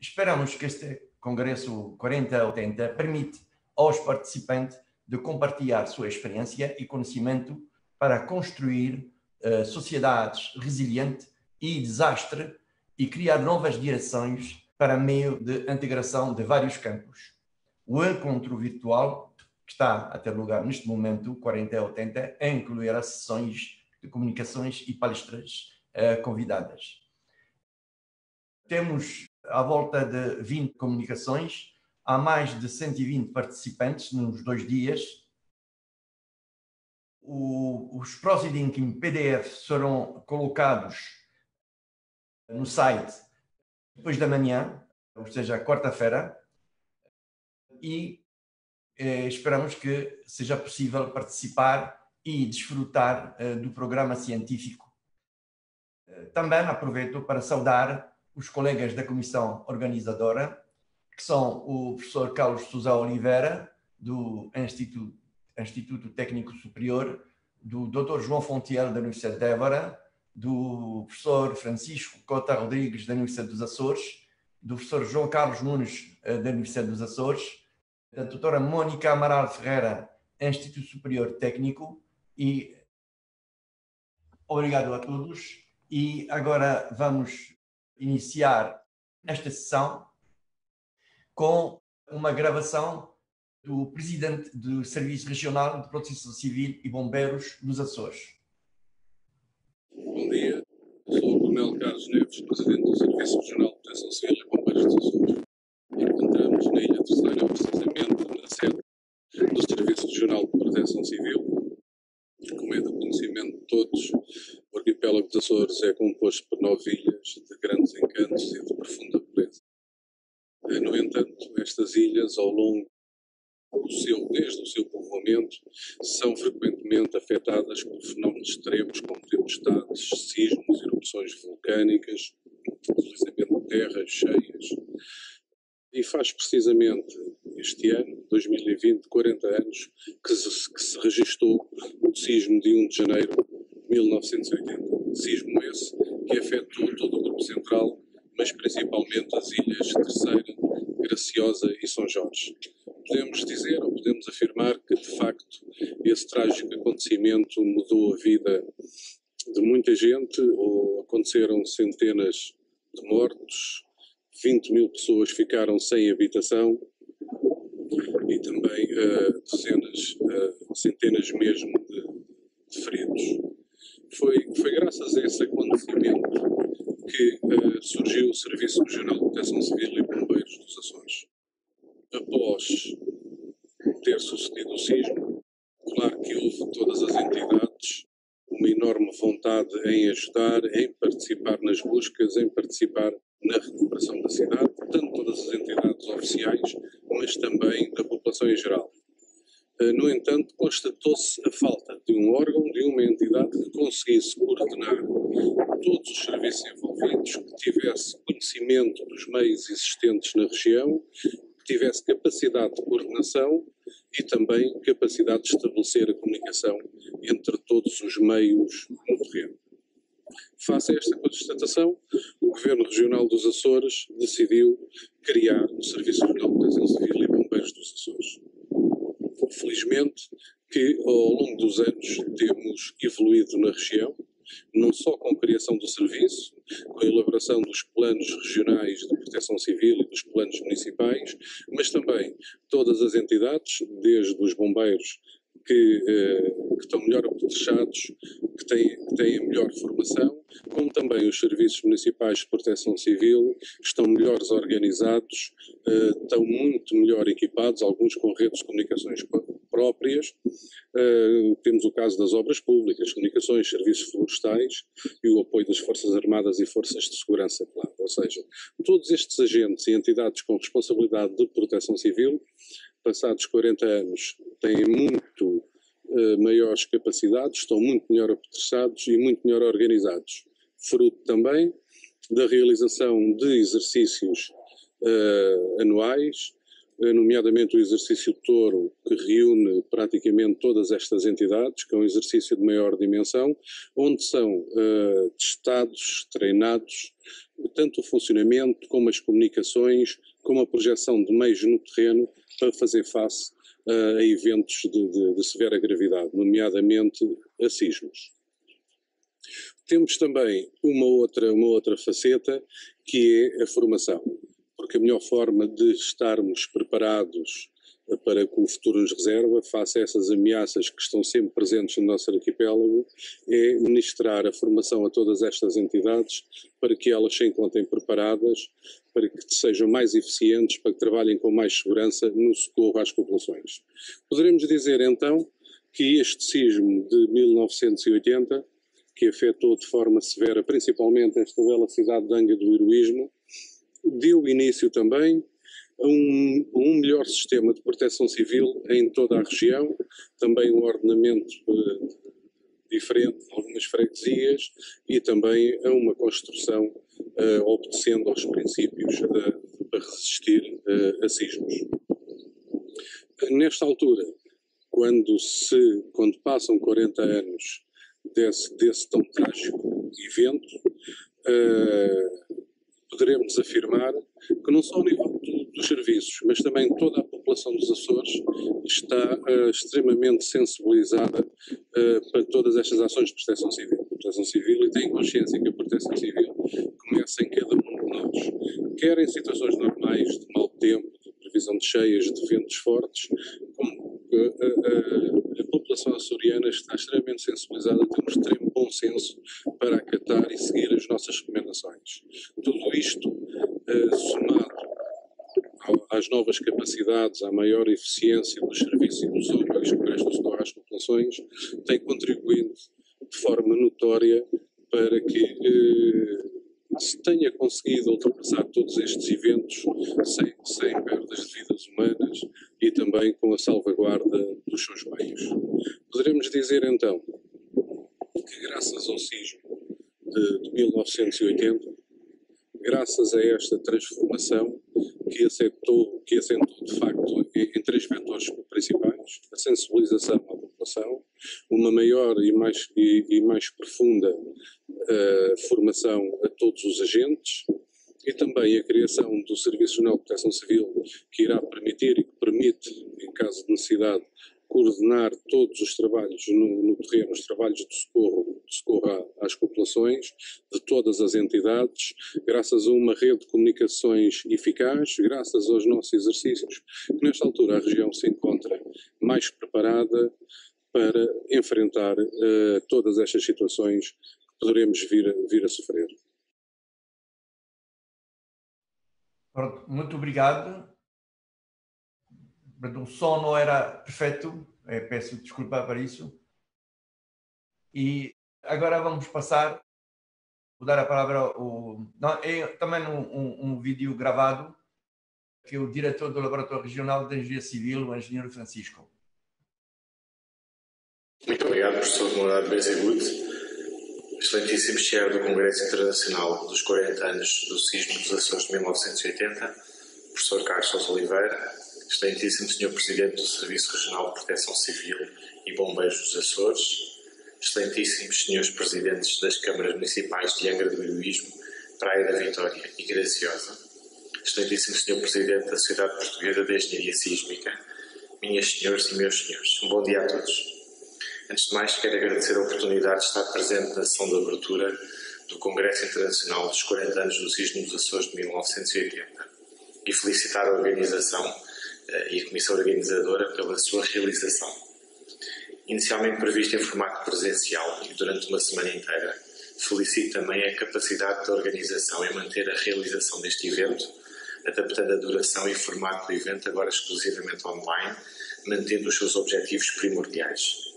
Esperamos que este Congresso 4080 permite aos participantes de compartilhar sua experiência e conhecimento para construir sociedades resilientes e desastre e criar novas direções para meio de integração de vários campos. O encontro virtual que está a ter lugar neste momento, 4080, incluirá sessões de comunicações e palestras convidadas. Temos à volta de 20 comunicações, há mais de 120 participantes nos 2 dias. Os proceedings em PDF serão colocados no site depois da manhã, ou seja, quarta-feira, e esperamos que seja possível participar e desfrutar do programa científico. Também aproveito para saudar os colegas da comissão organizadora, que são o professor Carlos Sousa Oliveira, do Instituto Técnico Superior, do Dr. João Fontiel, da Universidade de Évora, do professor Francisco Cota Rodrigues, da Universidade dos Açores, do professor João Carlos Nunes, da Universidade dos Açores, da doutora Mónica Amaral Ferreira, Instituto Superior Técnico, e obrigado a todos. E agora vamos iniciar esta sessão com uma gravação do presidente do Serviço Regional de Proteção Civil e Bombeiros dos Açores. Bom dia, sou o Coronel Carlos Neves, presidente do Serviço Regional de Proteção Civil e Bombeiros dos Açores. Encontramos na Ilha Terceira, precisamente na sede do Serviço Regional de Proteção Civil. Como é do conhecimento de todos, o arquipélago dos Açores é composto por 9 ilhas de grandes encantos e de profunda beleza. No entanto, estas ilhas, ao longo desde o seu povoamento, são frequentemente afetadas por fenómenos extremos como tempestades, sismos, erupções vulcânicas, deslizamento de terras, cheias. E faz precisamente este ano, 2020, 40 anos, que se registou o sismo de 1 de janeiro de 1980. Sismo esse que afetou todo o Grupo Central, mas principalmente as ilhas Terceira, Graciosa e São Jorge. Podemos dizer ou podemos afirmar que, de facto, esse trágico acontecimento mudou a vida de muita gente, ou aconteceram centenas de mortos, 20 mil pessoas ficaram sem habitação e também centenas mesmo de feridos. Foi graças a esse acontecimento que surgiu o Serviço Regional de Proteção Civil e Bombeiros dos Açores. Após ter sucedido o sismo, claro que houve todas as entidades uma enorme vontade em ajudar, em participar nas buscas, em participar na recuperação da cidade, tanto todas as entidades oficiais, mas também da população em geral. No entanto, constatou-se a falta de um órgão, de uma entidade que conseguisse coordenar todos os serviços envolvidos, que tivesse conhecimento dos meios existentes na região, que tivesse capacidade de coordenação e também capacidade de estabelecer a comunicação entre todos os meios no terreno. Face a esta constatação, o Governo Regional dos Açores decidiu criar o Serviço Regional de Proteção Civil e Bombeiros dos Açores. Felizmente que ao longo dos anos temos evoluído na região, não só com a criação do serviço, com a elaboração dos planos regionais de proteção civil e dos planos municipais, mas também todas as entidades, desde os bombeiros que estão melhor apetrechados, que têm melhor formação, como também os serviços municipais de proteção civil estão melhores organizados, estão muito melhor equipados, alguns com redes de comunicações próprias. Temos o caso das obras públicas, comunicações, serviços florestais e o apoio das Forças Armadas e Forças de Segurança, claro. Ou seja, todos estes agentes e entidades com responsabilidade de proteção civil, passados 40 anos, têm muito maiores capacidades, estão muito melhor apetrechados e muito melhor organizados. Fruto também da realização de exercícios anuais, nomeadamente o exercício Touro, que reúne praticamente todas estas entidades, que é um exercício de maior dimensão, onde são testados, treinados, tanto o funcionamento, como as comunicações, como a projeção de meios no terreno para fazer face a eventos de severa gravidade, nomeadamente a sismos. Temos também uma outra faceta, que é a formação, porque a melhor forma de estarmos preparados para que o futuro nos reserva, face a essas ameaças que estão sempre presentes no nosso arquipélago, é ministrar a formação a todas estas entidades para que elas se encontrem preparadas, para que sejam mais eficientes, para que trabalhem com mais segurança no socorro às populações. Poderemos dizer então que este sismo de 1980, que afetou de forma severa principalmente esta bela cidade de Angra do Heroísmo, deu início também a um melhor sistema de proteção civil em toda a região, também um ordenamento diferente de algumas freguesias e também a uma construção obedecendo aos princípios para resistir a sismos. Nesta altura, quando passam 40 anos desse tão trágico evento, poderemos afirmar que não só ao nível dos serviços, mas também toda a população dos Açores está extremamente sensibilizada para todas estas ações de proteção civil e tem consciência que a proteção civil começa em cada um de nós, quer em situações normais de mau tempo, de previsão de cheias, de ventos fortes, como a população açoriana está extremamente sensibilizada, tem um extremo bom senso para acatar e seguir as nossas recomendações. Tudo isto, somado às novas capacidades, à maior eficiência dos serviços e dos órgãos que prestam socorro às populações, tem contribuído de forma notória para que se tenha conseguido ultrapassar todos estes eventos sem perdas de vidas humanas e também com a salvaguarda dos seus meios. Poderemos dizer então que graças ao sismo de 1980, graças a esta transformação que assentou de facto em três vetores principais: a sensibilização à população, uma maior e mais profunda formação a todos os agentes e também a criação do Serviço Nacional de Proteção Civil, que irá permitir e que permite, em caso de necessidade, coordenar todos os trabalhos no terreno, os trabalhos de socorro às populações de todas as entidades, graças a uma rede de comunicações eficaz, graças aos nossos exercícios, que nesta altura a região se encontra mais preparada para enfrentar todas estas situações que poderemos vir a sofrer. Pronto, muito obrigado. O som não era perfeito, peço desculpa para isso. E agora vamos passar, vou dar a palavra também um vídeo gravado, que é o diretor do Laboratório Regional de Engenharia Civil, o engenheiro Francisco. Muito obrigado, professor Morado Bezegut, excelentíssimo chefe do Congresso Internacional dos 40 anos do Sismo dos Açores de 1980, professor Carlos Sousa Oliveira, excelentíssimo Sr. Presidente do Serviço Regional de Proteção Civil e Bombeiros dos Açores, excelentíssimos Srs. Presidentes das Câmaras Municipais de Angra do Heroísmo, Praia da Vitória e Graciosa, excelentíssimo Sr. Presidente da Sociedade Portuguesa de Engenharia Sísmica, minhas senhoras e meus senhores, um bom dia a todos. Antes de mais, quero agradecer a oportunidade de estar presente na sessão de abertura do Congresso Internacional dos 40 anos do Sismo dos Açores de 1980 e felicitar a organização e a Comissão Organizadora pela sua realização. Inicialmente previsto em formato presencial e durante uma semana inteira, felicito também a capacidade da organização em manter a realização deste evento, adaptando a duração e formato do evento agora exclusivamente online, mantendo os seus objetivos primordiais.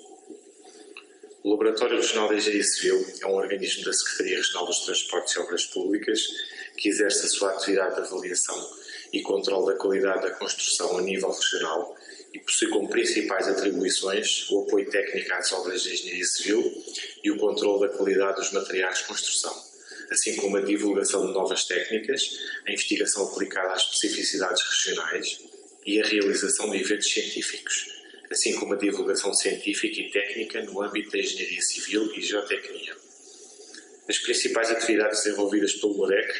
O Laboratório Regional de Engenharia Civil é um organismo da Secretaria Regional dos Transportes e Obras Públicas que exerce a sua atividade de avaliação e controle da qualidade da construção a nível regional e possui como principais atribuições o apoio técnico às obras de engenharia civil e o controle da qualidade dos materiais de construção, assim como a divulgação de novas técnicas, a investigação aplicada às especificidades regionais e a realização de eventos científicos, assim como a divulgação científica e técnica no âmbito da engenharia civil e geotecnia. As principais atividades desenvolvidas pelo LAREC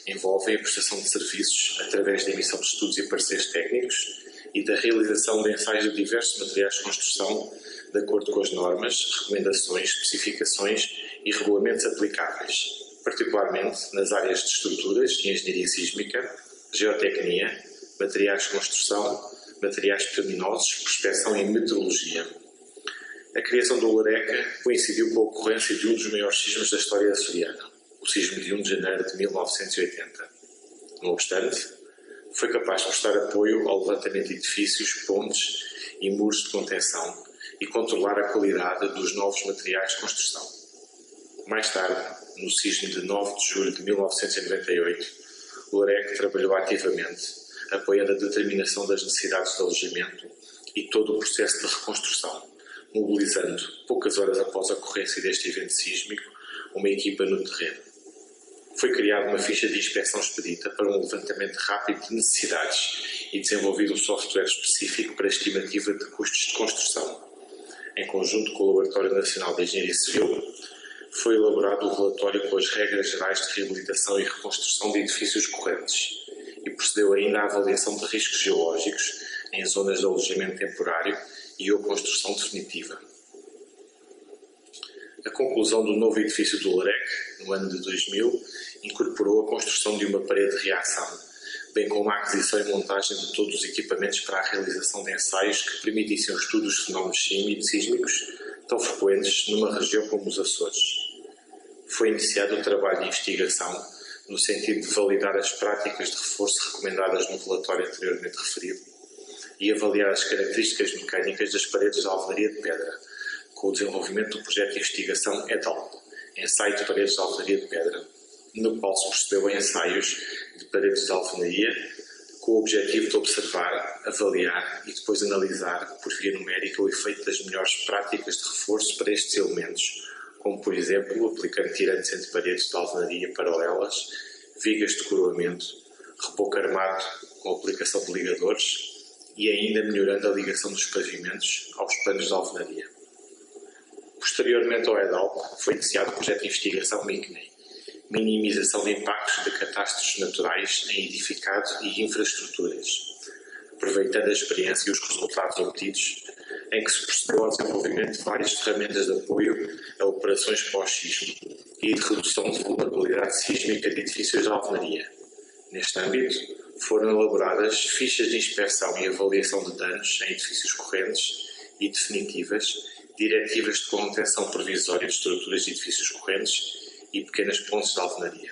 envolvem a prestação de serviços através da emissão de estudos e pareceres técnicos e da realização de ensaios de diversos materiais de construção de acordo com as normas, recomendações, especificações e regulamentos aplicáveis, particularmente nas áreas de estruturas e engenharia sísmica, geotecnia, materiais de construção, materiais pecaminosos, prospeção e meteorologia. A criação do LAREC coincidiu com a ocorrência de um dos maiores sismos da história açoriana, o sismo de 1 de janeiro de 1980. Não obstante, foi capaz de prestar apoio ao levantamento de edifícios, pontes e muros de contenção e controlar a qualidade dos novos materiais de construção. Mais tarde, no sismo de 9 de julho de 1998, o LAREC trabalhou ativamente, apoiando a determinação das necessidades de alojamento e todo o processo de reconstrução, mobilizando, poucas horas após a ocorrência deste evento sísmico, uma equipa no terreno. Foi criada uma ficha de inspeção expedita para um levantamento rápido de necessidades e desenvolvido um software específico para a estimativa de custos de construção. Em conjunto com o Laboratório Nacional de Engenharia Civil, foi elaborado o relatório com as regras gerais de reabilitação e reconstrução de edifícios correntes e procedeu ainda à avaliação de riscos geológicos em zonas de alojamento temporário e ou construção definitiva. A conclusão do novo edifício do LAREC, no ano de 2000, incorporou a construção de uma parede de reação, bem como a aquisição e montagem de todos os equipamentos para a realização de ensaios que permitissem o estudo dos fenómenos sísmicos tão frequentes numa região como os Açores. Foi iniciado um trabalho de investigação no sentido de validar as práticas de reforço recomendadas no relatório anteriormente referido e avaliar as características mecânicas das paredes de alvenaria de pedra, com o desenvolvimento do projeto de investigação EDAL, Ensaio de Paredes de Alvenaria de Pedra, no qual se procedeu a ensaios de paredes de alvenaria com o objetivo de observar, avaliar e depois analisar, por via numérica, o efeito das melhores práticas de reforço para estes elementos, como, por exemplo, aplicando tirantes entre paredes de alvenaria paralelas, vigas de coroamento, reboco armado com aplicação de ligadores e ainda melhorando a ligação dos pavimentos aos panos de alvenaria. Posteriormente ao EDAL, foi iniciado o projeto de investigação MICNE, Minimização de Impactos de Catástrofes Naturais em Edificado e Infraestruturas, aproveitando a experiência e os resultados obtidos, em que se procedeu ao desenvolvimento de várias ferramentas de apoio a operações pós-sismo e de redução de vulnerabilidade sísmica de edifícios de alvenaria. Neste âmbito, foram elaboradas fichas de inspeção e avaliação de danos em edifícios correntes e definitivas, diretivas de contenção provisória de estruturas de edifícios correntes e pequenas pontes de alvenaria.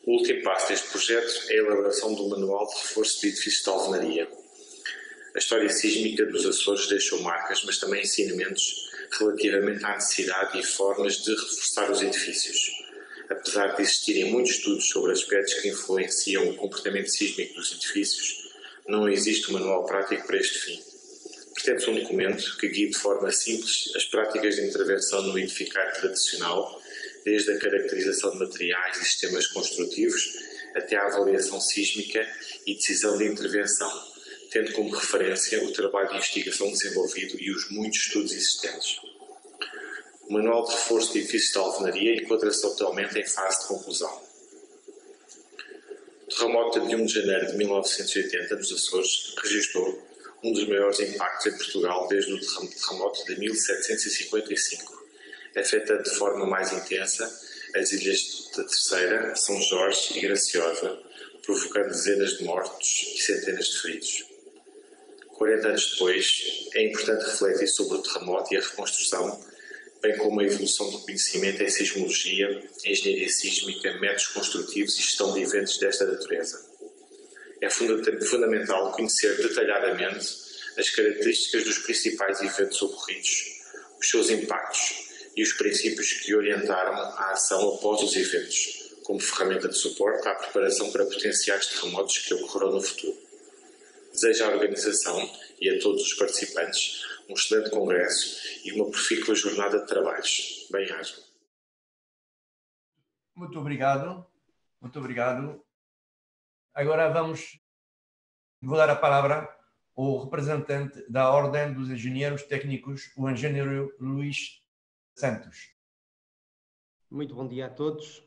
O último passo deste projeto é a elaboração do Manual de Reforço de Edifícios de Alvenaria. A história sísmica dos Açores deixou marcas, mas também ensinamentos relativamente à necessidade e formas de reforçar os edifícios. Apesar de existirem muitos estudos sobre aspectos que influenciam o comportamento sísmico dos edifícios, não existe um manual prático para este fim. Pretende-se um documento que guie de forma simples as práticas de intervenção no edificado tradicional, desde a caracterização de materiais e sistemas construtivos até à avaliação sísmica e decisão de intervenção, tendo como referência o trabalho de investigação desenvolvido e os muitos estudos existentes. O Manual de Reforço de Edifícios de Alvenaria encontra-se atualmente em fase de conclusão. O terremoto de 1 de janeiro de 1980 nos Açores registrou um dos maiores impactos em Portugal desde o terremoto de 1755, afetando de forma mais intensa as ilhas da Terceira, São Jorge e Graciosa, provocando dezenas de mortos e centenas de feridos. 40 anos depois, é importante refletir sobre o terremoto e a reconstrução, bem como a evolução do conhecimento em sismologia, engenharia sísmica, métodos construtivos e gestão de eventos desta natureza. É fundamental conhecer detalhadamente as características dos principais eventos ocorridos, os seus impactos e os princípios que orientaram a ação após os eventos, como ferramenta de suporte à preparação para potenciais terremotos que ocorrerão no futuro. Desejo à organização e a todos os participantes um excelente congresso e uma profícua jornada de trabalhos. Bem-ajam. Muito obrigado. Muito obrigado. Agora vamos Vou dar a palavra ao representante da Ordem dos Engenheiros Técnicos, o engenheiro Luís Santos. Muito bom dia a todos.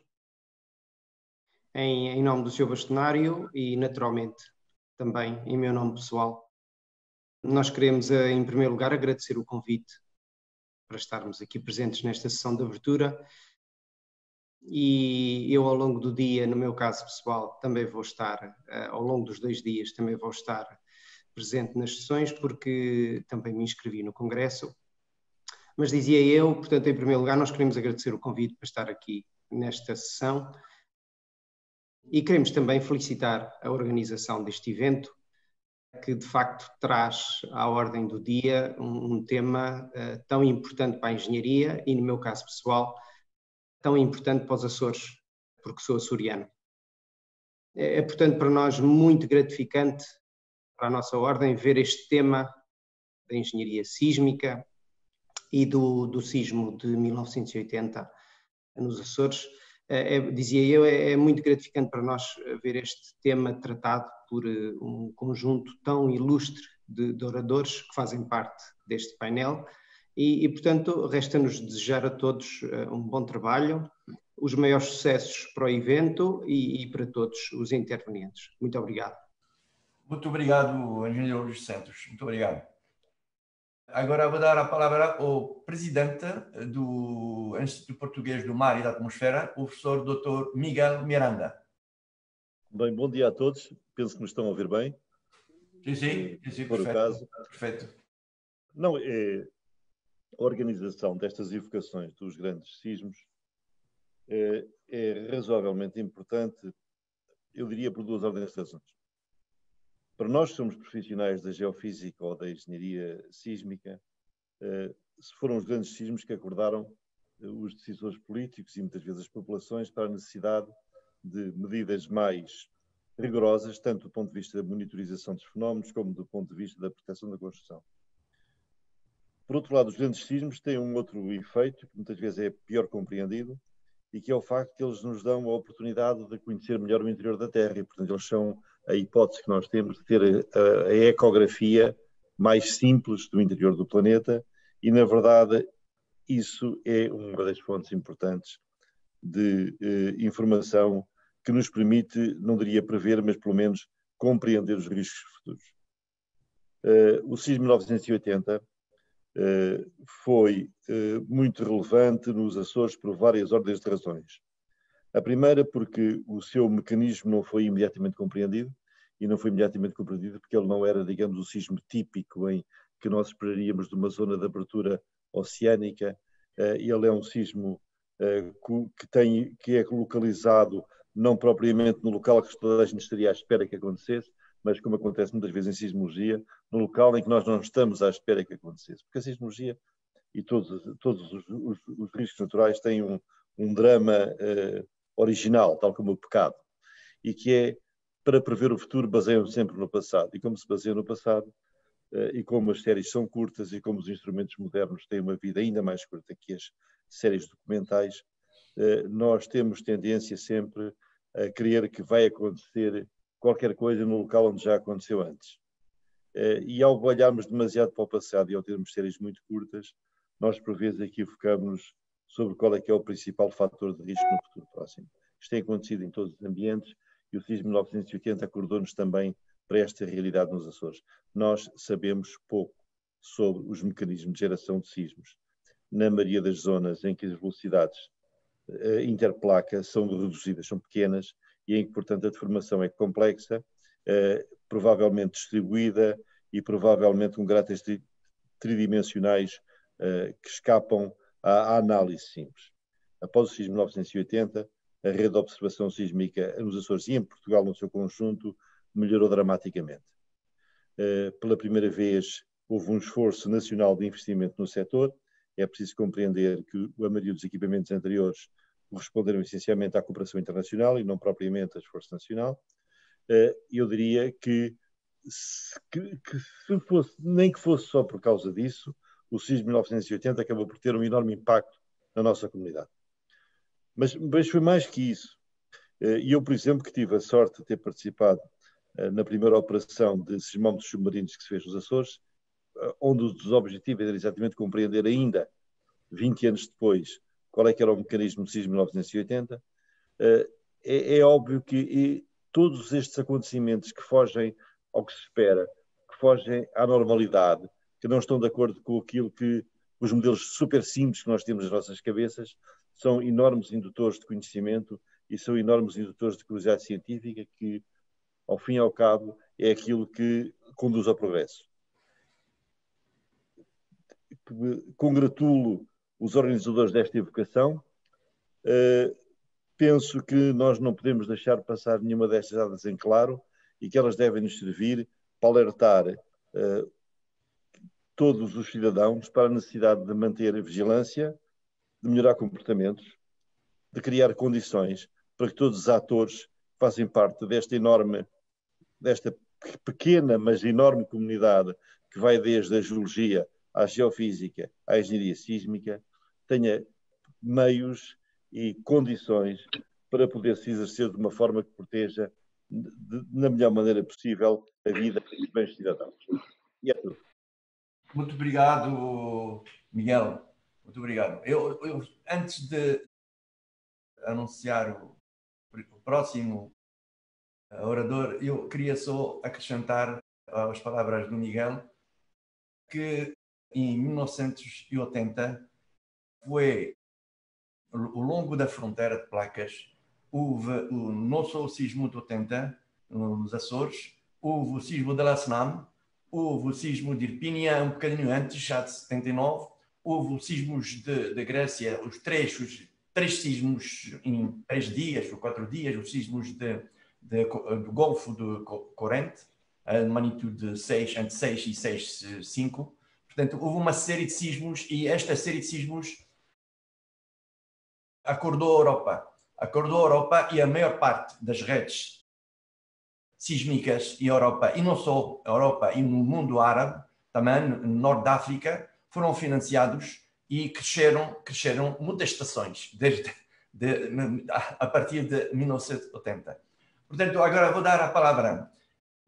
Em nome do Sr. Bastonário e, naturalmente, também em meu nome pessoal, nós queremos, em primeiro lugar, agradecer o convite para estarmos aqui presentes nesta sessão de abertura. E eu, ao longo do dia, no meu caso pessoal, também vou estar, ao longo dos 2 dias, também vou estar presente nas sessões, porque também me inscrevi no Congresso. Mas dizia eu, portanto, em primeiro lugar, nós queremos agradecer o convite para estar aqui nesta sessão e queremos também felicitar a organização deste evento, que de facto traz à ordem do dia um tema tão importante para a engenharia e, no meu caso pessoal, tão importante para os Açores, porque sou açoriano. É, portanto, para nós muito gratificante, para a nossa ordem, ver este tema da engenharia sísmica e do sismo de 1980 nos Açores. Dizia eu, é muito gratificante para nós ver este tema tratado por um conjunto tão ilustre de oradores que fazem parte deste painel e portanto, resta-nos desejar a todos um bom trabalho, os maiores sucessos para o evento e para todos os intervenientes. Muito obrigado. Muito obrigado, engenheiro Luís Santos. Muito obrigado. Agora vou dar a palavra ao presidente do Instituto Português do Mar e da Atmosfera, o professor Dr. Miguel Miranda. Bem, bom dia a todos. Penso que me estão a ouvir bem. Sim, por perfeito. Acaso. Perfeito. Não, a organização destas evocações dos grandes sismos é razoavelmente importante, eu diria, por 2 ordens de razões. Para nós que somos profissionais da geofísica ou da engenharia sísmica, se foram os grandes sismos que acordaram os decisores políticos e muitas vezes as populações para a necessidade de medidas mais rigorosas, tanto do ponto de vista da monitorização dos fenómenos como do ponto de vista da proteção da construção. Por outro lado, os grandes sismos têm um outro efeito, que muitas vezes é pior compreendido, e que é o facto que eles nos dão a oportunidade de conhecer melhor o interior da Terra, e portanto eles são a hipótese que nós temos de ter a ecografia mais simples do interior do planeta, e na verdade isso é uma das fontes importantes de informação que nos permite, não diria prever, mas pelo menos compreender os riscos futuros. O sismo de 1980 foi muito relevante nos Açores por várias ordens de razões. A primeira porque o seu mecanismo não foi imediatamente compreendido, e não foi imediatamente compreendido porque ele não era, digamos, o sismo típico em que nós esperaríamos de uma zona de abertura oceânica. Ele é um sismo que é localizado não propriamente no local que toda a gente estaria à espera que acontecesse, mas como acontece muitas vezes em sismologia, no local em que nós não estamos à espera que acontecesse. Porque a sismologia e todos os riscos naturais têm um drama original, tal como o pecado, e que é, para prever o futuro, baseiam sempre no passado. E como se baseia no passado, e como as séries são curtas e como os instrumentos modernos têm uma vida ainda mais curta que as séries documentais, nós temos tendência sempre a crer que vai acontecer qualquer coisa no local onde já aconteceu antes. E ao olharmos demasiado para o passado e ao termos séries muito curtas, nós por vezes equivocamos sobre qual é que é o principal fator de risco no futuro próximo. Isto tem acontecido em todos os ambientes e o sismo de 1980 acordou-nos também para esta realidade nos Açores. Nós sabemos pouco sobre os mecanismos de geração de sismos. Na maioria das zonas em que as velocidades interplaca são reduzidas, são pequenas, e em que, portanto, a deformação é complexa, provavelmente distribuída e provavelmente com caráteres tridimensionais que escapam à análise simples. Após o sismo de 1980, a rede de observação sísmica nos Açores e em Portugal, no seu conjunto, melhorou dramaticamente. Pela primeira vez, houve um esforço nacional de investimento no setor. É preciso compreender que a maioria dos equipamentos anteriores corresponderam essencialmente à cooperação internacional e não propriamente ao esforço nacional. Eu diria que se fosse, nem que fosse só por causa disso, o sismo de 1980 acabou por ter um enorme impacto na nossa comunidade. Mas foi mais que isso. E eu, por exemplo, que tive a sorte de ter participado na primeira operação de sismómetros submarinos que se fez nos Açores, onde os objetivos era exatamente compreender ainda, 20 anos depois, qual é que era o mecanismo do sismo de 1980. É óbvio que todos estes acontecimentos que fogem ao que se espera, que fogem à normalidade, que não estão de acordo com aquilo que os modelos super simples que nós temos nas nossas cabeças, são enormes indutores de conhecimento e são enormes indutores de curiosidade científica que, ao fim e ao cabo, é aquilo que conduz ao progresso. Congratulo os organizadores desta evocação. Penso que nós não podemos deixar passar nenhuma destas datas em claro e que elas devem nos servir para alertar todos os cidadãos para a necessidade de manter a vigilância, de melhorar comportamentos, de criar condições para que todos os atores que fazem parte desta pequena, mas enorme comunidade que vai desde a geologia à geofísica, à engenharia sísmica, tenha meios e condições para poder se exercer de uma forma que proteja na melhor maneira possível a vida e os bens cidadãos. E é tudo. Muito obrigado, Miguel. Muito obrigado. Eu antes de anunciar o próximo orador, eu queria só acrescentar às palavras do Miguel que em 1980 foi ao longo da fronteira de placas, houve não só o sismo de 80 nos Açores, houve o sismo de Lasnam, houve o sismo de Irpínia um bocadinho antes, já de 79, houve os sismos de Grécia, os três sismos em 3 dias ou 4 dias, os sismos do Golfo de Corrente, a magnitude de 6, entre 6 e 6,5. Portanto, houve uma série de sismos e esta série de sismos acordou a Europa e a maior parte das redes sísmicas em Europa, e não só a Europa, e no mundo árabe, também no norte da África, foram financiados e cresceram muitas estações a partir de 1980. Portanto, agora vou dar a palavra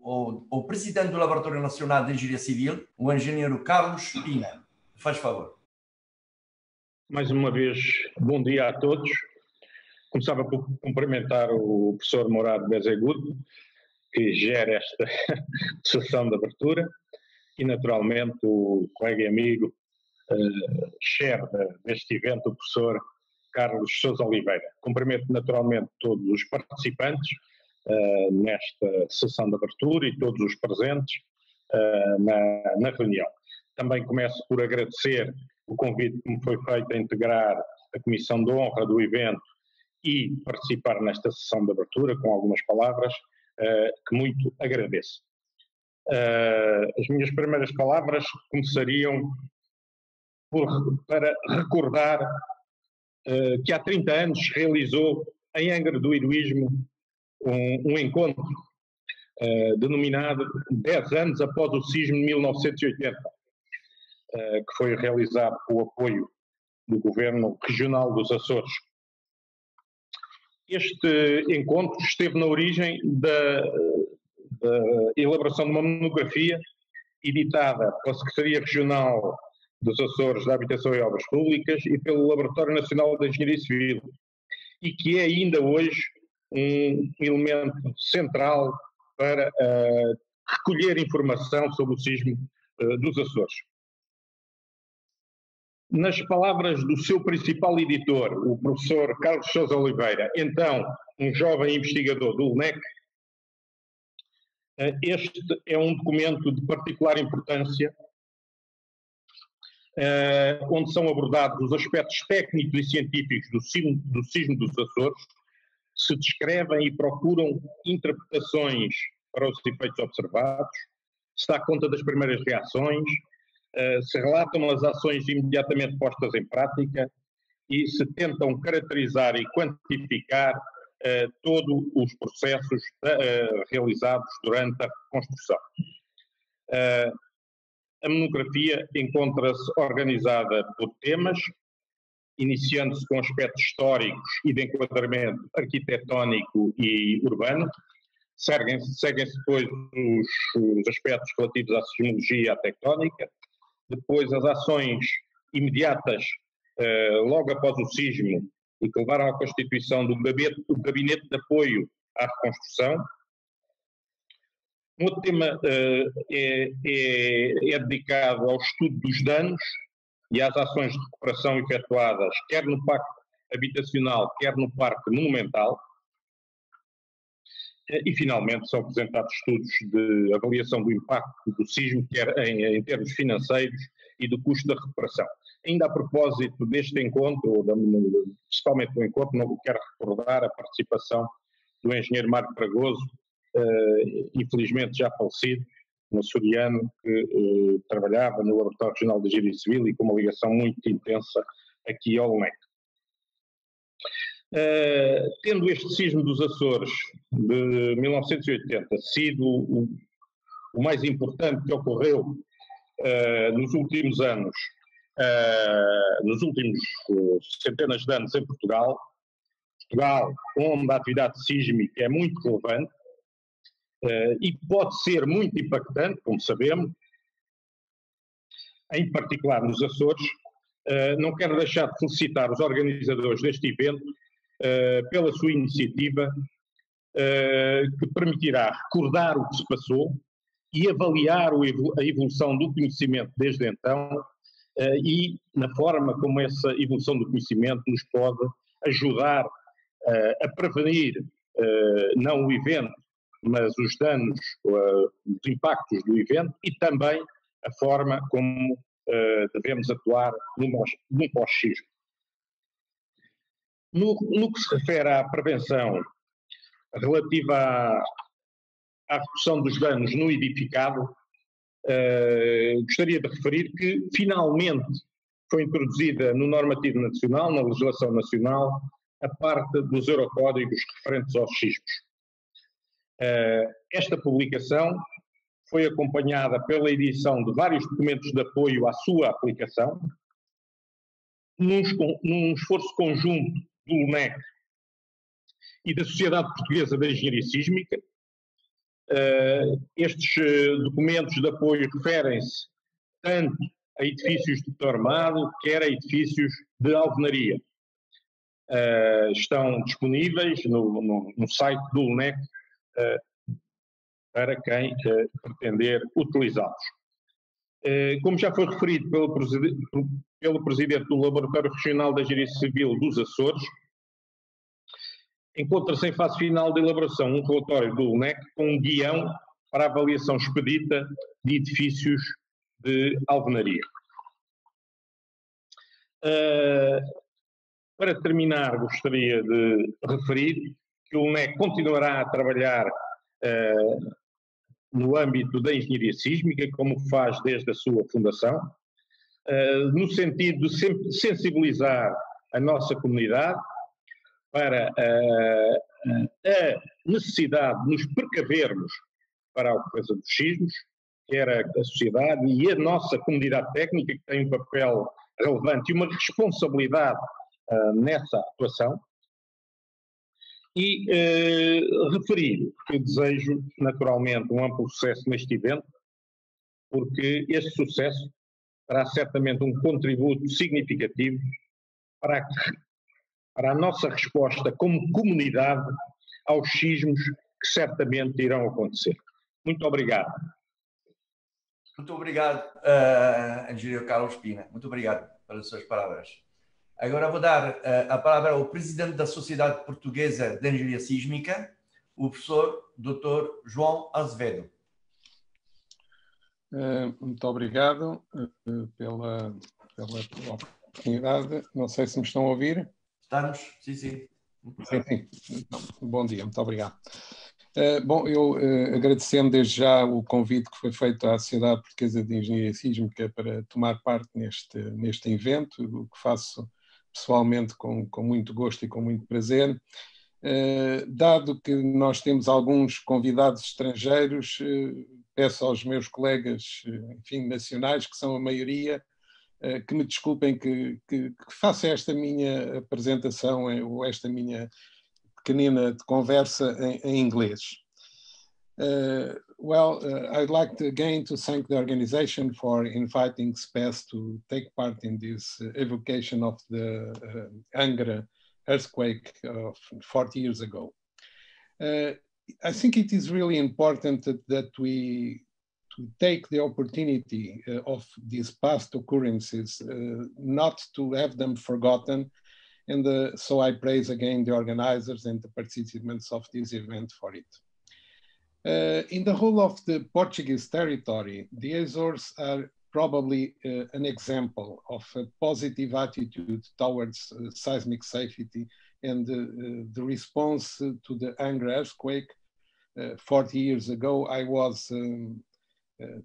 ao presidente do Laboratório Nacional de Engenharia Civil, o engenheiro Carlos Pina. Faz favor. Mais uma vez, bom dia a todos. Começava por cumprimentar o professor Morad Bezegoud, que gera esta sessão de abertura, e naturalmente o colega e amigo, chefe deste evento, o professor Carlos Sousa Oliveira. Cumprimento naturalmente todos os participantes nesta sessão de abertura e todos os presentes na reunião. Também começo por agradecer o convite que me foi feito a integrar a comissão de honra do evento e participar nesta sessão de abertura com algumas palavras que muito agradeço. As minhas primeiras palavras começariam para recordar que há 30 anos realizou em Angra do Heroísmo um encontro denominado 10 anos após o sismo de 1980, que foi realizado com o apoio do Governo Regional dos Açores. Este encontro esteve na origem da elaboração de uma monografia editada pela Secretaria Regional dos Açores da Habitação e Obras Públicas e pelo Laboratório Nacional de Engenharia Civil, e que é ainda hoje um elemento central para recolher informação sobre o sismo dos Açores. Nas palavras do seu principal editor, o professor Carlos Sousa Oliveira, então um jovem investigador do LNEC, este é um documento de particular importância, onde são abordados os aspectos técnicos e científicos do sismo dos Açores, se descrevem e procuram interpretações para os efeitos observados, se dá conta das primeiras reações, se relatam as ações imediatamente postas em prática e se tentam caracterizar e quantificar todos os processos realizados durante a reconstrução. A monografia encontra-se organizada por temas, iniciando-se com aspectos históricos e de enquadramento arquitetónico e urbano, Seguem-se depois os aspectos relativos à sismologia e à tectónica, depois as ações imediatas logo após o sismo e que levaram à constituição do Gabinete de Apoio à Reconstrução. Um outro tema é dedicado ao estudo dos danos e às ações de recuperação efetuadas, quer no Pacto Habitacional, quer no Parque Monumental. E, finalmente, são apresentados estudos de avaliação do impacto do sismo, quer em termos financeiros e do custo da recuperação. Ainda a propósito deste encontro, principalmente do encontro, não quero recordar a participação do engenheiro Marco Fragoso, infelizmente já falecido, um açoriano que trabalhava no Laboratório Regional de Engenharia Civil e com uma ligação muito intensa aqui ao LNEC. Tendo este sismo dos Açores de 1980 sido o mais importante que ocorreu nos últimos anos, nos últimos centenas de anos em Portugal, onde a atividade sísmica é muito relevante e pode ser muito impactante, como sabemos, em particular nos Açores, não quero deixar de felicitar os organizadores deste evento pela sua iniciativa, que permitirá recordar o que se passou e avaliar a evolução do conhecimento desde então e na forma como essa evolução do conhecimento nos pode ajudar a prevenir não o evento, mas os danos, os impactos do evento e também a forma como devemos atuar no pós-sismo. No que se refere à prevenção relativa à redução dos danos no edificado, gostaria de referir que finalmente foi introduzida no normativo nacional, na legislação nacional, a parte dos eurocódigos referentes aos sismos. Esta publicação foi acompanhada pela edição de vários documentos de apoio à sua aplicação, num esforço conjunto do LNEC e da Sociedade Portuguesa de Engenharia Sísmica. Estes documentos de apoio referem-se tanto a edifícios de beton armado, quer a edifícios de alvenaria. Estão disponíveis no site do LNEC para quem pretender utilizá-los. Como já foi referido pelo Presidente do Laboratório Regional de Engenharia Civil dos Açores, encontra-se em fase final de elaboração um relatório do LNEC com um guião para a avaliação expedita de edifícios de alvenaria. Para terminar, gostaria de referir que o LNEC continuará a trabalhar no âmbito da engenharia sísmica, como faz desde a sua fundação, no sentido de sensibilizar a nossa comunidade para a necessidade de nos precavermos para a ocorrência dos sismos, quer a sociedade e a nossa comunidade técnica, que tem um papel relevante e uma responsabilidade nessa atuação. E referir que desejo naturalmente um amplo sucesso neste evento, porque este sucesso terá certamente um contributo significativo para a nossa resposta como comunidade aos sismos que certamente irão acontecer. Muito obrigado. Muito obrigado, engenheiro Carlos Pina. Muito obrigado pelas suas palavras. Agora vou dar a palavra ao Presidente da Sociedade Portuguesa de Engenharia Sísmica, o professor Dr. João Azevedo. Muito obrigado pela oportunidade. Não sei se me estão a ouvir. Estamos? Sim, sim. Sim. Bom dia, muito obrigado. Bom, eu agradecendo desde já o convite que foi feito à Sociedade Portuguesa de Engenharia Sísmica para tomar parte neste evento, o que faço pessoalmente com muito gosto e com muito prazer. Dado que nós temos alguns convidados estrangeiros, peço aos meus colegas, enfim, nacionais, que são a maioria, que me desculpem que faça esta minha apresentação ou esta minha pequenina conversa em inglês. I'd like again to thank the organization for inviting SPES to take part in this evocation of the Angra earthquake of 40 years ago. I think it is really important that we take the opportunity of these past occurrences, not to have them forgotten. And so I praise again the organizers and the participants of this event for it. In the whole of the Portuguese territory, the Azores are probably an example of a positive attitude towards seismic safety and the response to the Angra earthquake. 40 years ago, I was I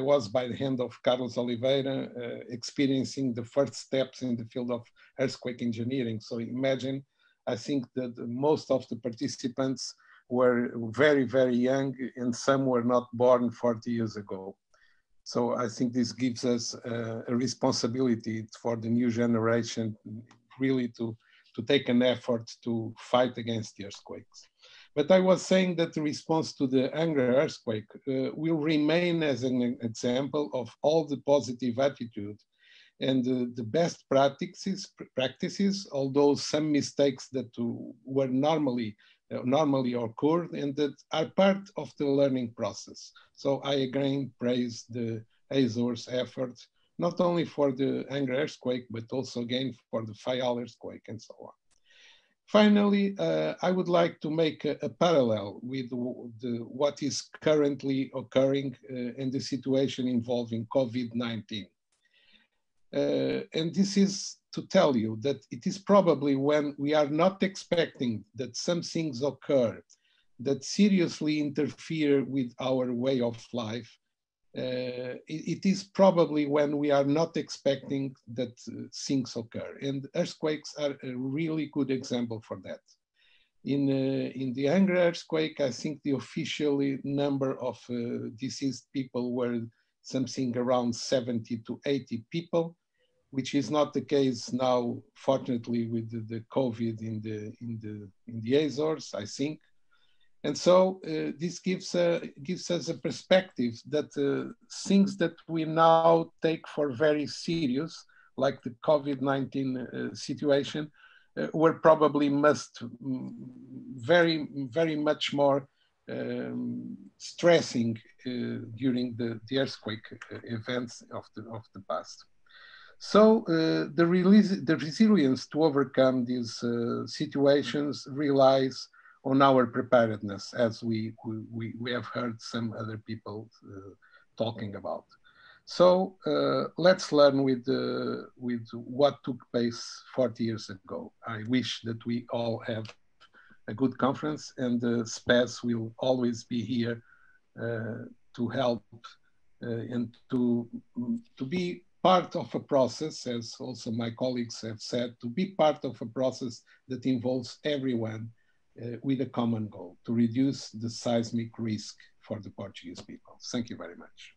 was by the hand of Carlos Oliveira experiencing the first steps in the field of earthquake engineering. So imagine, I think that most of the participants were very, very young, and some were not born 40 years ago. So I think this gives us a responsibility for the new generation really to take an effort to fight against the earthquakes. But I was saying that the response to the Angra earthquake will remain as an example of all the positive attitude and the best practices, although some mistakes that were normally occurred and that are part of the learning process. So I again praise the Azores effort, not only for the Angra earthquake, but also again for the Fayal earthquake and so on. Finally, I would like to make a parallel with what is currently occurring in the situation involving COVID-19. And this is to tell you that it is probably when we are not expecting that some things occur that seriously interfere with our way of life. It is probably when we are not expecting that things occur. And earthquakes are a really good example for that. In the Angra earthquake, I think the official number of deceased people were something around 70 to 80 people, which is not the case now, fortunately, with the COVID in the Azores, I think. And so this gives us a perspective that things that we now take for very serious, like the COVID-19 situation, were probably very, very much more stressing during the earthquake events of the past. So the resilience to overcome these situations relies on our preparedness, as we have heard some other people talking about. So let's learn with what took place 40 years ago. I wish that we all have a good conference, and SPES will always be here to help and to be part of a process, as also my colleagues have said, to be part of a process that involves everyone with a common goal, to reduce the seismic risk for the Portuguese people. Thank you very much.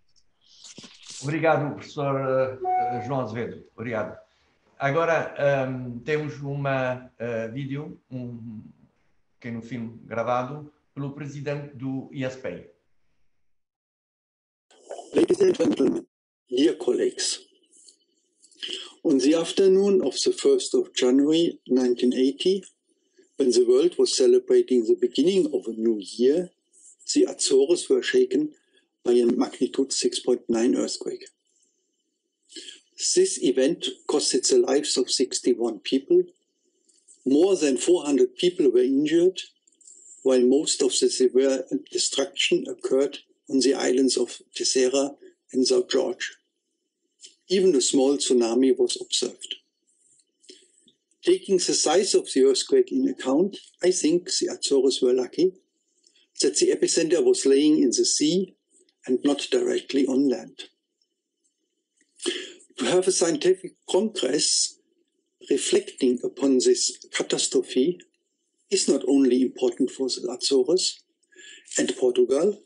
Obrigado, professor João Azevedo. Obrigado. Agora temos vídeo, pequeno filme gravado pelo presidente do ISPEI. Ladies and gentlemen, dear colleagues, on the afternoon of the 1st of January 1980, when the world was celebrating the beginning of a new year, the Azores were shaken by a magnitude 6.9 earthquake. This event costed the lives of 61 people. More than 400 people were injured, while most of the severe destruction occurred on the islands of Terceira and South George. Even a small tsunami was observed. Taking the size of the earthquake in account, I think the Azores were lucky that the epicenter was laying in the sea and not directly on land. To have a scientific congress reflecting upon this catastrophe is not only important for the Azores and Portugal,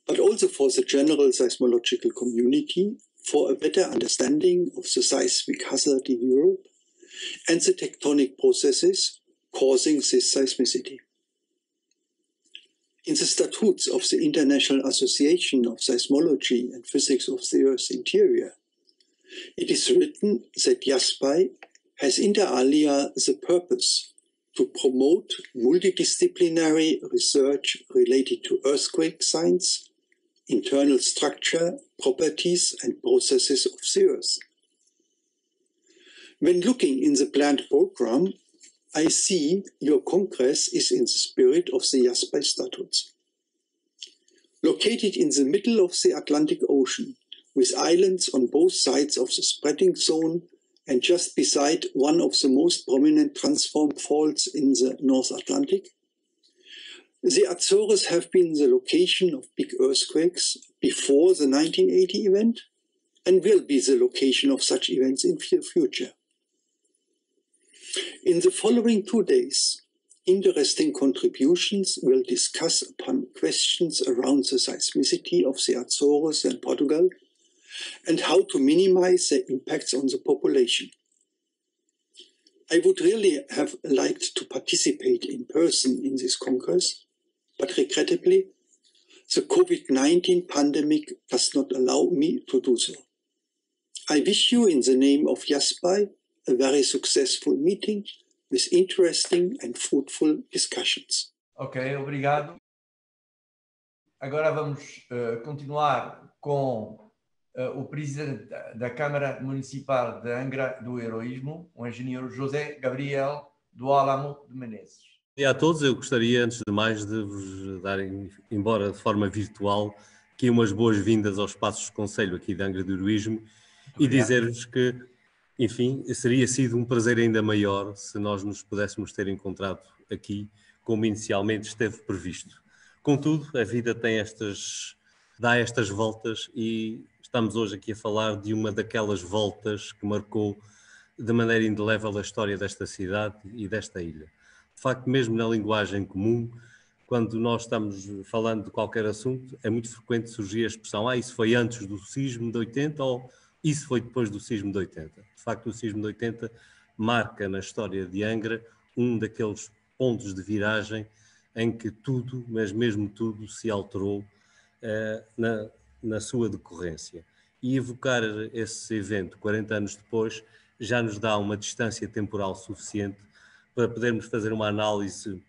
but also for the general seismological community, for a better understanding of the seismic hazard in Europe and the tectonic processes causing this seismicity. In the statutes of the International Association of Seismology and Physics of the Earth's Interior, it is written that YASPI has inter alia the purpose to promote multidisciplinary research related to earthquake science, internal structure, properties, and processes of the Earth. When looking in the planned program, I see your Congress is in the spirit of the YASPI statutes. Located in the middle of the Atlantic Ocean, with islands on both sides of the spreading zone and just beside one of the most prominent transform faults in the North Atlantic, the Azores have been the location of big earthquakes before the 1980 event and will be the location of such events in the future. In the following 2 days, interesting contributions will discuss upon questions around the seismicity of the Azores and Portugal and how to minimize their impacts on the population. I would really have liked to participate in person in this Congress, but regrettably, the COVID-19 pandemic does not allow me to do so. I wish you, in the name of YASPI, a very successful meeting with interesting and fruitful discussions. Ok, obrigado. Agora vamos continuar com o presidente da Câmara Municipal de Angra do Heroísmo, o engenheiro José Gabriel do Álamo de Menezes. Bom dia a todos. Eu gostaria, antes de mais, de vos dar, embora de forma virtual, aqui umas boas-vindas aos Passos de Conselho aqui de Angra do Heroísmo e dizer-vos que, enfim, seria sido um prazer ainda maior se nós nos pudéssemos ter encontrado aqui, como inicialmente esteve previsto. Contudo, a vida dá estas voltas e estamos hoje aqui a falar de uma daquelas voltas que marcou de maneira indelével a história desta cidade e desta ilha. De facto, mesmo na linguagem comum, quando nós estamos falando de qualquer assunto, é muito frequente surgir a expressão isso foi antes do sismo de 80 ou isso foi depois do sismo de 80. De facto, o sismo de 80 marca na história de Angra um daqueles pontos de viragem em que tudo, mas mesmo tudo, se alterou na sua decorrência. E evocar esse evento 40 anos depois já nos dá uma distância temporal suficiente para podermos fazer uma análise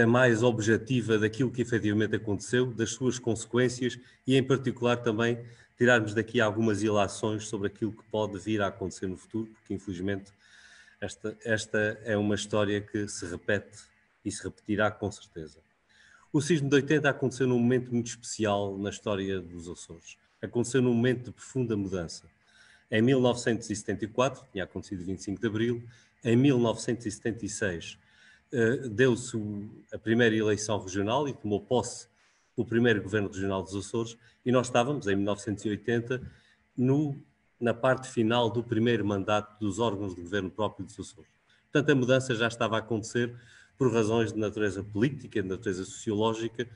mais objetiva daquilo que efetivamente aconteceu, das suas consequências e, em particular, também tirarmos daqui algumas ilações sobre aquilo que pode vir a acontecer no futuro, porque, infelizmente, esta é uma história que se repete e se repetirá com certeza. O sismo de 80 aconteceu num momento muito especial na história dos Açores. Aconteceu num momento de profunda mudança. Em 1974, tinha acontecido 25 de Abril, em 1976 deu-se a primeira eleição regional e tomou posse o primeiro governo regional dos Açores e nós estávamos, em 1980, na parte final do primeiro mandato dos órgãos de governo próprio dos Açores. Portanto, a mudança já estava a acontecer por razões de natureza política, de natureza sociológica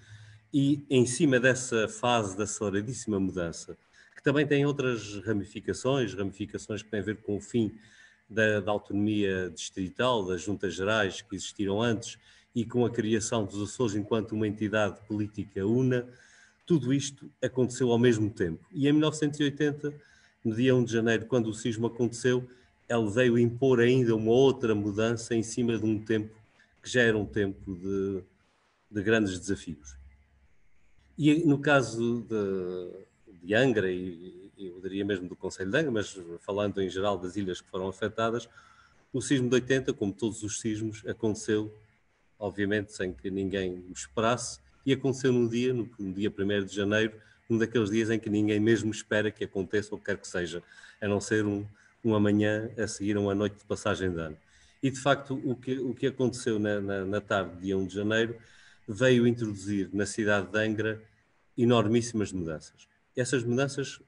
e em cima dessa fase de aceleradíssima mudança, que também tem outras ramificações que têm a ver com o fim da autonomia distrital, das juntas gerais que existiram antes e com a criação dos Açores enquanto uma entidade política una, tudo isto aconteceu ao mesmo tempo. E em 1980, no dia 1 de janeiro, quando o sismo aconteceu, ele veio impor ainda uma outra mudança em cima de um tempo que já era um tempo de grandes desafios. E no caso de Angra, e eu diria mesmo do Concelho de Angra, mas falando em geral das ilhas que foram afetadas, o sismo de 80, como todos os sismos, aconteceu, obviamente, sem que ninguém o esperasse, e aconteceu no dia 1º de janeiro, um daqueles dias em que ninguém mesmo espera que aconteça ou quer que seja, a não ser uma manhã a seguir a uma noite de passagem de ano. E, de facto, o que aconteceu na tarde de dia 1 de janeiro veio introduzir na cidade de Angra enormíssimas mudanças. Essas mudanças,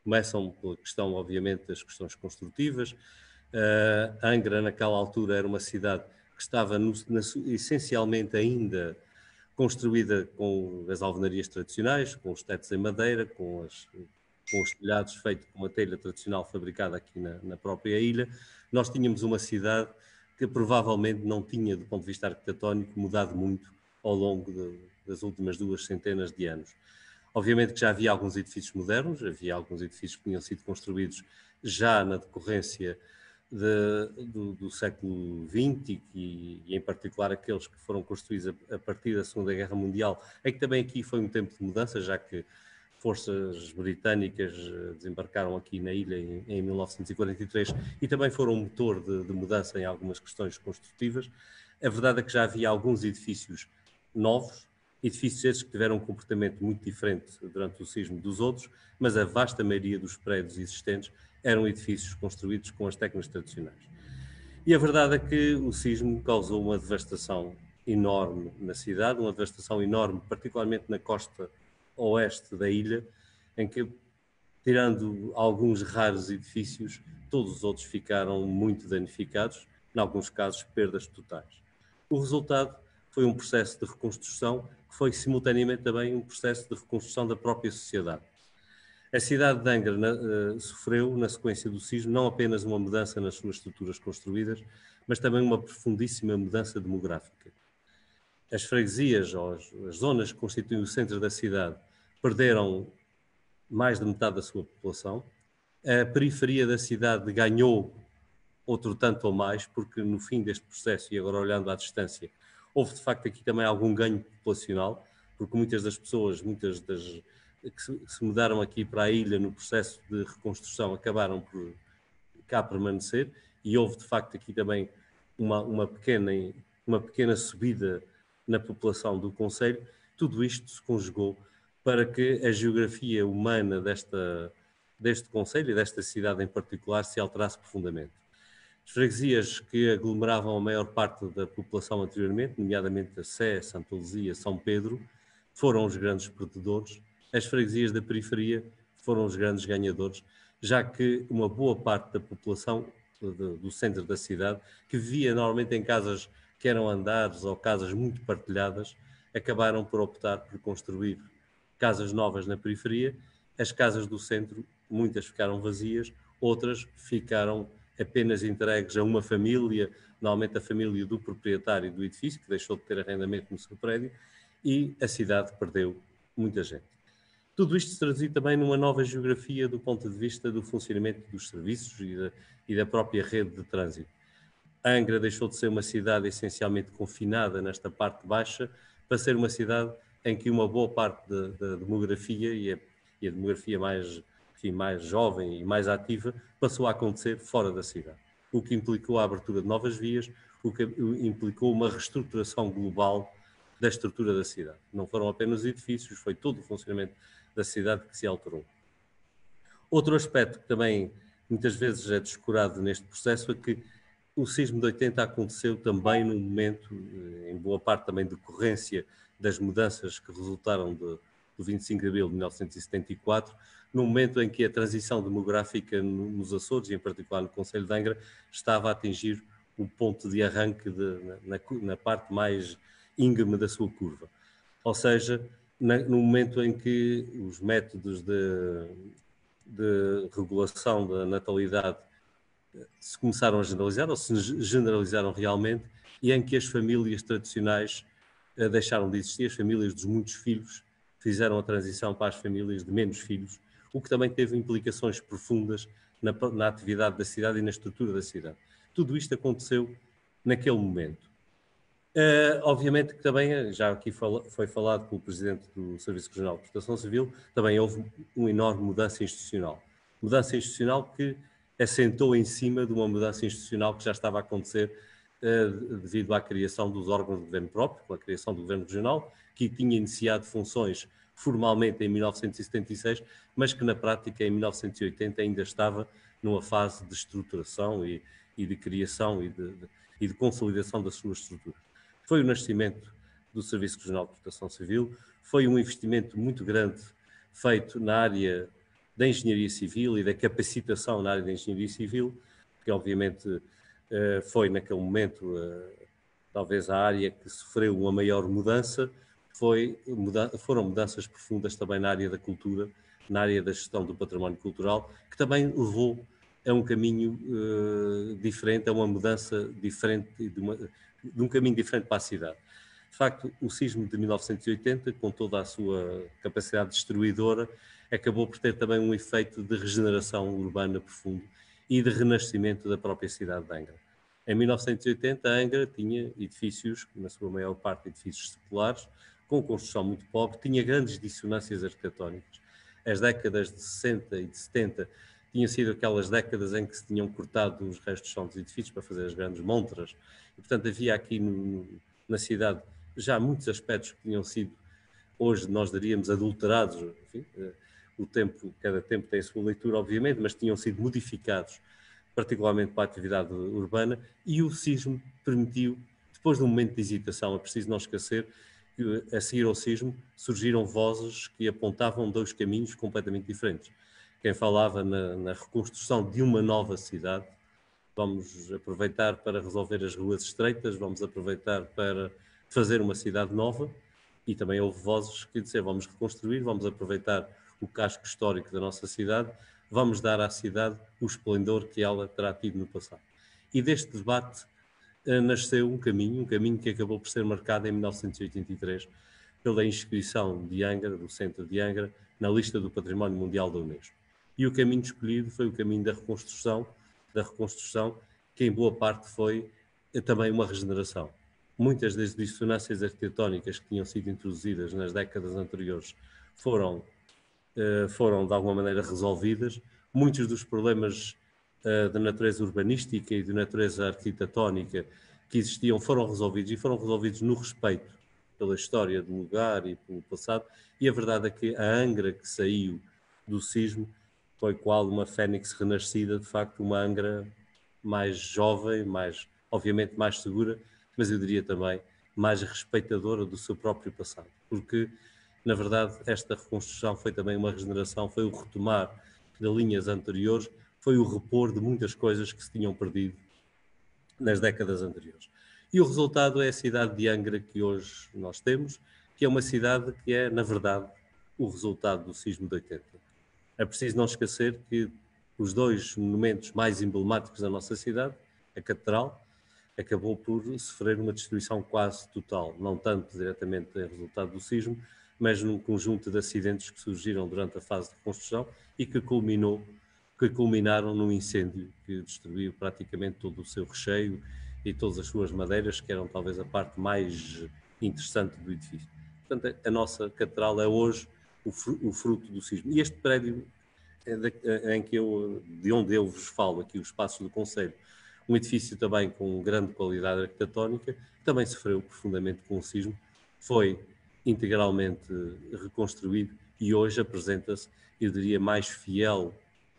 começam pela questão, obviamente, das questões construtivas. Angra, naquela altura, era uma cidade que estava essencialmente ainda construída com as alvenarias tradicionais, com os tetos em madeira, com os telhados feitos com uma telha tradicional fabricada aqui na própria ilha. Nós tínhamos uma cidade que provavelmente não tinha, do ponto de vista arquitetónico, mudado muito ao longo das últimas 2 centenas de anos. Obviamente que já havia alguns edifícios modernos, havia alguns edifícios que tinham sido construídos já na decorrência do século XX e em particular aqueles que foram construídos a partir da Segunda Guerra Mundial, em que também aqui foi um tempo de mudança, já que forças britânicas desembarcaram aqui na ilha em 1943 e também foram motor de mudança em algumas questões construtivas. A verdade é que já havia alguns edifícios novos, edifícios esses que tiveram um comportamento muito diferente durante o sismo dos outros, mas a vasta maioria dos prédios existentes eram edifícios construídos com as técnicas tradicionais. E a verdade é que o sismo causou uma devastação enorme na cidade, uma devastação enorme, particularmente na costa oeste da ilha, em que, tirando alguns raros edifícios, todos os outros ficaram muito danificados, em alguns casos perdas totais. O resultado foi um processo de reconstrução que foi simultaneamente também um processo de reconstrução da própria sociedade. A cidade de Angra sofreu, na sequência do sismo, não apenas uma mudança nas suas estruturas construídas, mas também uma profundíssima mudança demográfica. As freguesias, ou as zonas que constituem o centro da cidade, perderam mais de metade da sua população. A periferia da cidade ganhou outro tanto ou mais, porque no fim deste processo, e agora olhando à distância, houve de facto aqui também algum ganho populacional, porque muitas das pessoas, que se mudaram aqui para a ilha no processo de reconstrução acabaram por cá permanecer, e houve de facto aqui também uma pequena subida na população do concelho. Tudo isto se conjugou para que a geografia humana deste concelho e desta cidade em particular se alterasse profundamente. As freguesias que aglomeravam a maior parte da população anteriormente, nomeadamente a Sé, Santa Luzia, São Pedro, foram os grandes perdedores. As freguesias da periferia foram os grandes ganhadores, já que uma boa parte da população do centro da cidade, que vivia normalmente em casas que eram andares ou casas muito partilhadas, acabaram por optar por construir casas novas na periferia. As casas do centro, muitas ficaram vazias, outras ficaram apenas entregues a uma família, normalmente a família do proprietário do edifício, que deixou de ter arrendamento no seu prédio, e a cidade perdeu muita gente. Tudo isto se traduziu também numa nova geografia do ponto de vista do funcionamento dos serviços e da própria rede de trânsito. Angra deixou de ser uma cidade essencialmente confinada nesta parte baixa para ser uma cidade em que uma boa parte da demografia e a demografia mais jovem e mais ativa passou a acontecer fora da cidade, o que implicou a abertura de novas vias, o que implicou uma reestruturação global da estrutura da cidade. Não foram apenas edifícios, foi todo o funcionamento da cidade que se alterou. Outro aspecto que também muitas vezes é descurado neste processo é que o sismo de 80 aconteceu também num momento, em boa parte também decorrência das mudanças que resultaram do 25 de abril de 1974, no momento em que a transição demográfica nos Açores, e em particular no concelho de Angra, estava a atingir o ponto de arranque na parte mais íngreme da sua curva. Ou seja, no momento em que os métodos de regulação da natalidade se começaram a generalizar, ou se generalizaram realmente, e em que as famílias tradicionais deixaram de existir, as famílias dos muitos filhos fizeram a transição para as famílias de menos filhos, o que também teve implicações profundas na atividade da cidade e na estrutura da cidade. Tudo isto aconteceu naquele momento. Obviamente que também, já aqui foi falado pelo Presidente do Serviço Regional de Proteção Civil, também houve uma enorme mudança institucional. Mudança institucional que assentou em cima de uma mudança institucional que já estava a acontecer devido à criação dos órgãos de governo próprio, com a criação do governo regional, que tinha iniciado funções formalmente em 1976, mas que na prática em 1980 ainda estava numa fase de estruturação e de criação e de consolidação das suas estruturas. Foi o nascimento do Serviço Regional de Proteção Civil, foi um investimento muito grande feito na área da engenharia civil e da capacitação na área da engenharia civil, que obviamente foi naquele momento talvez a área que sofreu uma maior mudança. Foram mudanças profundas também na área da cultura, na área da gestão do património cultural, que também levou a um caminho diferente, a uma mudança diferente, de um caminho diferente para a cidade. De facto, o sismo de 1980, com toda a sua capacidade destruidora, acabou por ter também um efeito de regeneração urbana profundo e de renascimento da própria cidade de Angra. Em 1980, Angra tinha edifícios, na sua maior parte edifícios seculares, com construção muito pobre, tinha grandes dissonâncias arquitetónicas. As décadas de 60 e de 70 tinham sido aquelas décadas em que se tinham cortado os restos de chão dos edifícios para fazer as grandes montras. E, portanto, havia aqui na cidade já muitos aspectos que tinham sido, hoje nós diríamos, adulterados. Enfim, cada tempo tem a sua leitura, obviamente, mas tinham sido modificados, particularmente para a atividade urbana, e o sismo permitiu, depois de um momento de hesitação, é preciso não esquecer que, a seguir ao sismo, surgiram vozes que apontavam dois caminhos completamente diferentes. Quem falava na reconstrução de uma nova cidade, vamos aproveitar para resolver as ruas estreitas, vamos aproveitar para fazer uma cidade nova, e também houve vozes que diziam, vamos reconstruir, vamos aproveitar o casco histórico da nossa cidade, vamos dar à cidade o esplendor que ela terá tido no passado. E deste debate nasceu um caminho que acabou por ser marcado em 1983 pela inscrição de Angra, do centro de Angra, na lista do Património Mundial da Unesco. E o caminho escolhido foi o caminho da reconstrução, que em boa parte foi também uma regeneração. Muitas das dissonâncias arquitetónicas que tinham sido introduzidas nas décadas anteriores foram de alguma maneira resolvidas. Muitos dos problemas de natureza urbanística e de natureza arquitetónica que existiam foram resolvidos no respeito pela história do lugar e pelo passado, e a verdade é que a Angra que saiu do sismo foi qual uma fênix renascida, de facto uma Angra mais jovem, obviamente mais segura, mas eu diria também mais respeitadora do seu próprio passado, porque na verdade esta reconstrução foi também uma regeneração, foi o retomar de linhas anteriores, foi o repor de muitas coisas que se tinham perdido nas décadas anteriores. E o resultado é a cidade de Angra que hoje nós temos, que é uma cidade que é, na verdade, o resultado do sismo de 80. É preciso não esquecer que os dois monumentos mais emblemáticos da nossa cidade, a Catedral, acabou por sofrer uma destruição quase total, não tanto diretamente em resultado do sismo, mas num conjunto de acidentes que surgiram durante a fase de reconstrução e que culminaram num incêndio que destruiu praticamente todo o seu recheio e todas as suas madeiras, que eram talvez a parte mais interessante do edifício. Portanto, a nossa catedral é hoje o fruto do sismo. E este prédio de onde eu vos falo, aqui os Passos do Conselho, um edifício também com grande qualidade arquitetónica, também sofreu profundamente com o sismo, foi integralmente reconstruído e hoje apresenta-se, eu diria, mais fiel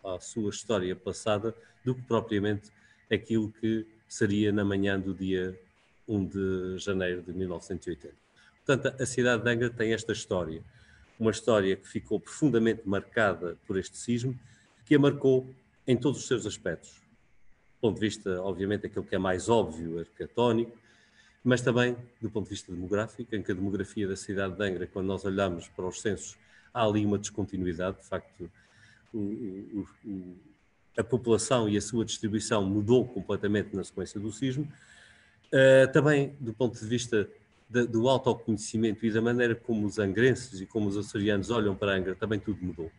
à sua história passada do que propriamente aquilo que seria na manhã do dia 1 de janeiro de 1980. Portanto, a cidade de Angra tem esta história, uma história que ficou profundamente marcada por este sismo, que a marcou em todos os seus aspectos. Do ponto de vista, obviamente, aquilo que é mais óbvio, arquitetónico, mas também do ponto de vista demográfico, em que a demografia da cidade de Angra, quando nós olhamos para os censos, há ali uma descontinuidade, de facto, a população e a sua distribuição mudou completamente na sequência do sismo. Também do ponto de vista do autoconhecimento e da maneira como os angrenses e como os açorianos olham para Angra, também tudo mudou.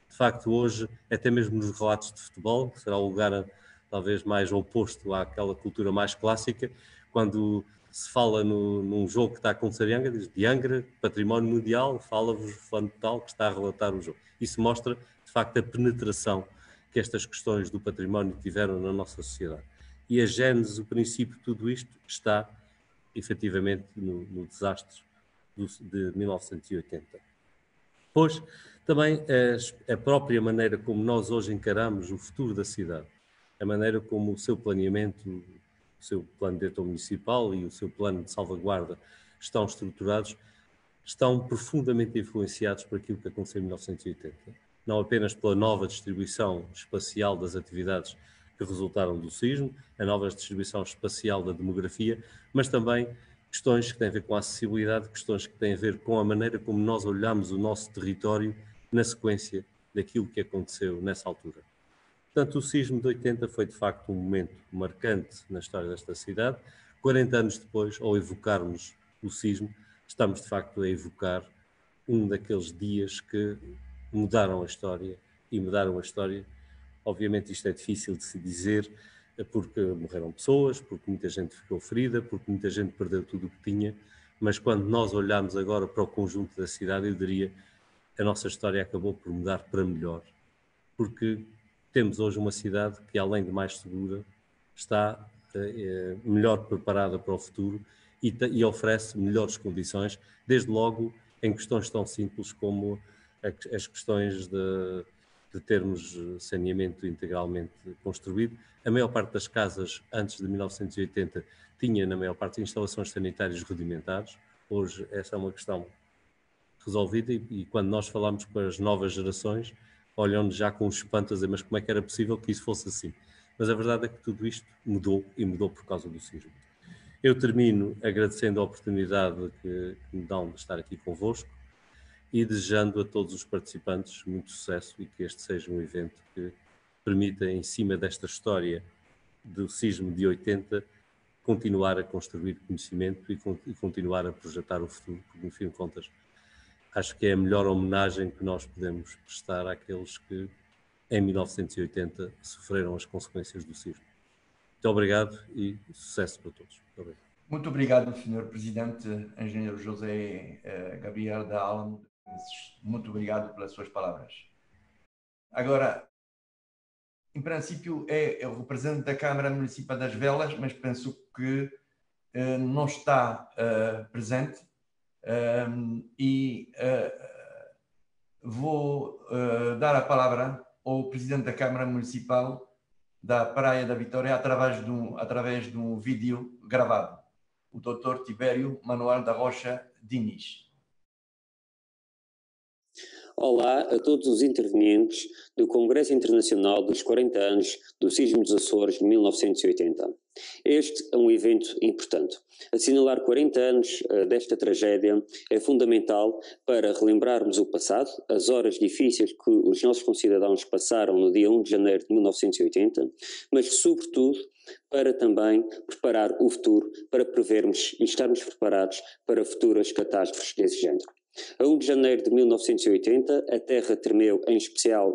De facto, hoje, até mesmo nos relatos de futebol, que será o lugar talvez mais oposto àquela cultura mais clássica, quando se fala num jogo que está a acontecer em Angra, diz de Angra, património mundial, fala-vos fulano tal que está a relatar o jogo. Isso mostra, de facto, a penetração que estas questões do património tiveram na nossa sociedade. E a gênese, o princípio de tudo isto está, efetivamente, no desastre de 1980. Pois, também a própria maneira como nós hoje encaramos o futuro da cidade, a maneira como o seu planeamento, o seu plano de diretor municipal e o seu plano de salvaguarda estão estruturados, estão profundamente influenciados por aquilo que aconteceu em 1980. Não apenas pela nova distribuição espacial das atividades que resultaram do sismo, a nova distribuição espacial da demografia, mas também questões que têm a ver com a acessibilidade, questões que têm a ver com a maneira como nós olhamos o nosso território na sequência daquilo que aconteceu nessa altura. Portanto, o sismo de 80 foi de facto um momento marcante na história desta cidade. 40 anos depois, ao evocarmos o sismo, estamos de facto a evocar um daqueles dias que mudaram a história, e mudaram a história. Obviamente isto é difícil de se dizer, porque morreram pessoas, porque muita gente ficou ferida, porque muita gente perdeu tudo o que tinha, mas quando nós olhamos agora para o conjunto da cidade, eu diria que a nossa história acabou por mudar para melhor, porque temos hoje uma cidade que, além de mais segura, está melhor preparada para o futuro e oferece melhores condições, desde logo em questões tão simples como as questões de termos saneamento integralmente construído. A maior parte das casas, antes de 1980, tinha, na maior parte, instalações sanitárias rudimentares. Hoje, essa é uma questão resolvida e quando nós falamos com as novas gerações, olham-nos já com espanto a dizer, mas como é que era possível que isso fosse assim? Mas a verdade é que tudo isto mudou, e mudou por causa do sismo. Eu termino agradecendo a oportunidade que me dão de estar aqui convosco e desejando a todos os participantes muito sucesso e que este seja um evento que permita, em cima desta história do sismo de 80, continuar a construir conhecimento e continuar a projetar o futuro, porque, no fim de contas, acho que é a melhor homenagem que nós podemos prestar àqueles que, em 1980, sofreram as consequências do sismo. Muito obrigado e sucesso para todos. Muito obrigado, Sr. Presidente, Engenheiro José Gabriel da Alamo. Muito obrigado pelas suas palavras. Agora, em princípio, é o representante da Câmara Municipal das Velas, mas penso que não está presente. Vou dar a palavra ao Presidente da Câmara Municipal da Praia da Vitória através de um vídeo gravado, o Dr. Tibério Manuel da Rocha Diniz. Olá a todos os intervenientes do Congresso Internacional dos 40 anos do Sismo dos Açores de 1980. Este é um evento importante. Assinalar 40 anos desta tragédia é fundamental para relembrarmos o passado, as horas difíceis que os nossos concidadãos passaram no dia 1 de janeiro de 1980, mas sobretudo para também preparar o futuro, para prevermos e estarmos preparados para futuras catástrofes desse género. A 1 de janeiro de 1980, a Terra tremeu com especial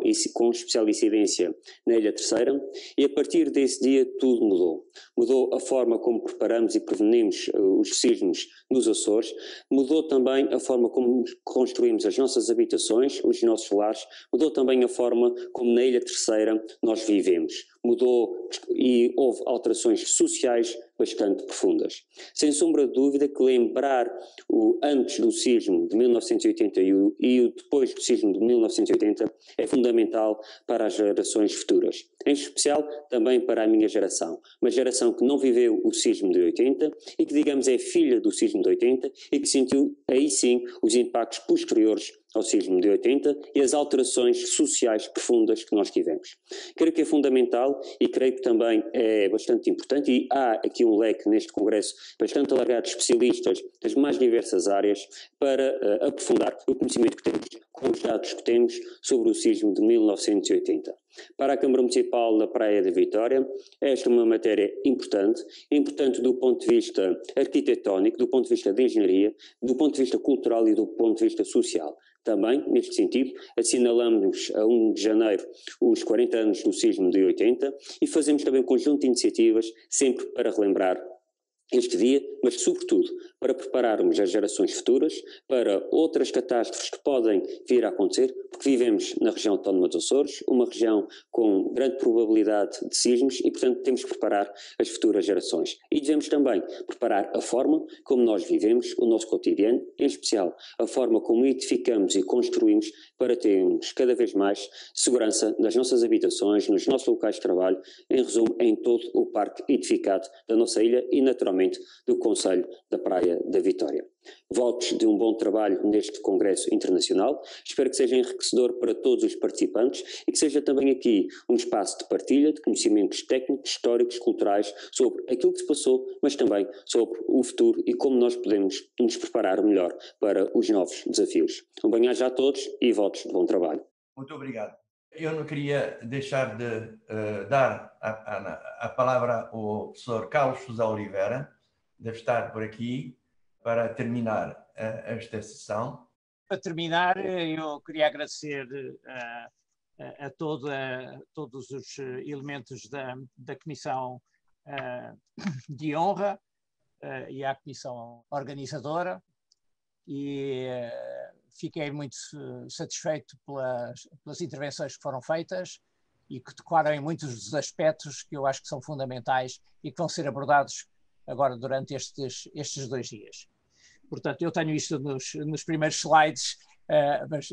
incidência na Ilha Terceira e a partir desse dia tudo mudou. Mudou a forma como preparamos e prevenimos os sismos nos Açores, mudou também a forma como construímos as nossas habitações, os nossos lares, mudou também a forma como na Ilha Terceira nós vivemos. Mudou e houve alterações sociais bastante profundas. Sem sombra de dúvida que lembrar o antes do sismo de 1980 e o depois do sismo de 1980 é fundamental para as gerações futuras. Em especial também para a minha geração. Uma geração que não viveu o sismo de 80 e que, digamos, é filha do sismo de 80 e que sentiu aí sim os impactos posteriores ao sismo de 80 e as alterações sociais profundas que nós tivemos. Creio que é fundamental e creio que também é bastante importante e há aqui um leque neste congresso bastante alargado de especialistas das mais diversas áreas para aprofundar o conhecimento que temos com os dados que temos sobre o sismo de 1980. Para a Câmara Municipal da Praia da Vitória, esta é uma matéria importante do ponto de vista arquitetónico, do ponto de vista de engenharia, do ponto de vista cultural e do ponto de vista social. Também, neste sentido, assinalamos a 1 de janeiro os 40 anos do sismo de 80 e fazemos também um conjunto de iniciativas sempre para relembrar este dia, mas sobretudo para prepararmos as gerações futuras para outras catástrofes que podem vir a acontecer, porque vivemos na região autónoma dos Açores, uma região com grande probabilidade de sismos e, portanto, temos que preparar as futuras gerações. E devemos também preparar a forma como nós vivemos o nosso cotidiano, em especial a forma como edificamos e construímos para termos cada vez mais segurança nas nossas habitações, nos nossos locais de trabalho, em resumo, em todo o parque edificado da nossa ilha e, naturalmente, do Conselho da Praia da Vitória. Votos de um bom trabalho neste Congresso Internacional. Espero que seja enriquecedor para todos os participantes e que seja também aqui um espaço de partilha de conhecimentos técnicos, históricos, culturais sobre aquilo que se passou, mas também sobre o futuro e como nós podemos nos preparar melhor para os novos desafios. Um bem-aja a todos e votos de bom trabalho. Muito obrigado. Eu não queria deixar de dar a palavra ao professor Carlos Sousa Oliveira, deve estar por aqui, para terminar esta sessão. Para terminar, eu queria agradecer a todos os elementos da Comissão de Honra e à Comissão Organizadora, e fiquei muito satisfeito pelas intervenções que foram feitas e que tocaram em muitos dos aspectos que eu acho que são fundamentais e que vão ser abordados agora durante estes 2 dias. Portanto, eu tenho isto nos primeiros slides, mas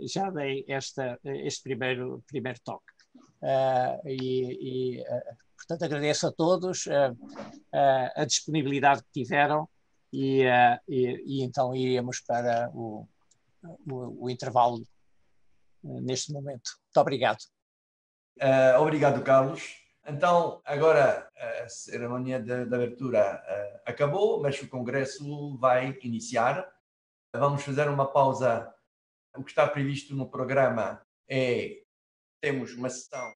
já dei este primeiro toque. Portanto, agradeço a todos a disponibilidade que tiveram e então iríamos para o intervalo neste momento. Muito obrigado. Obrigado, Carlos. Então, agora a cerimónia de abertura acabou, mas o Congresso vai iniciar. Vamos fazer uma pausa. O que está previsto no programa temos uma sessão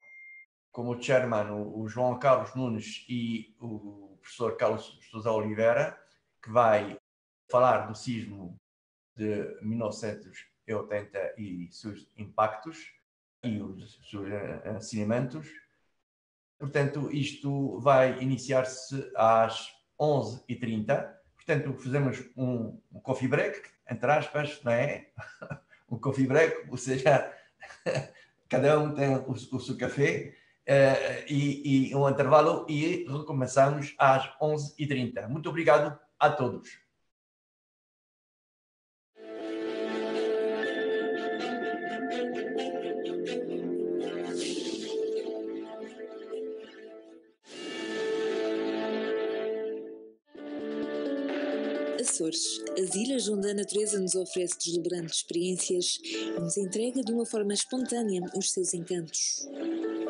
com o chairman, o João Carlos Nunes, e o professor Carlos Sousa Oliveira, que vai falar do sismo de 1980 e seus impactos e os seus ensinamentos. Portanto, isto vai iniciar-se às 11h30. Portanto, fazemos um coffee break, entre aspas, não é? Um coffee break, ou seja, cada um tem o seu café, e um intervalo, e recomeçamos às 11h30. Muito obrigado a todos. Açores, as ilhas onde a natureza nos oferece deslumbrantes experiências e nos entrega de uma forma espontânea os seus encantos,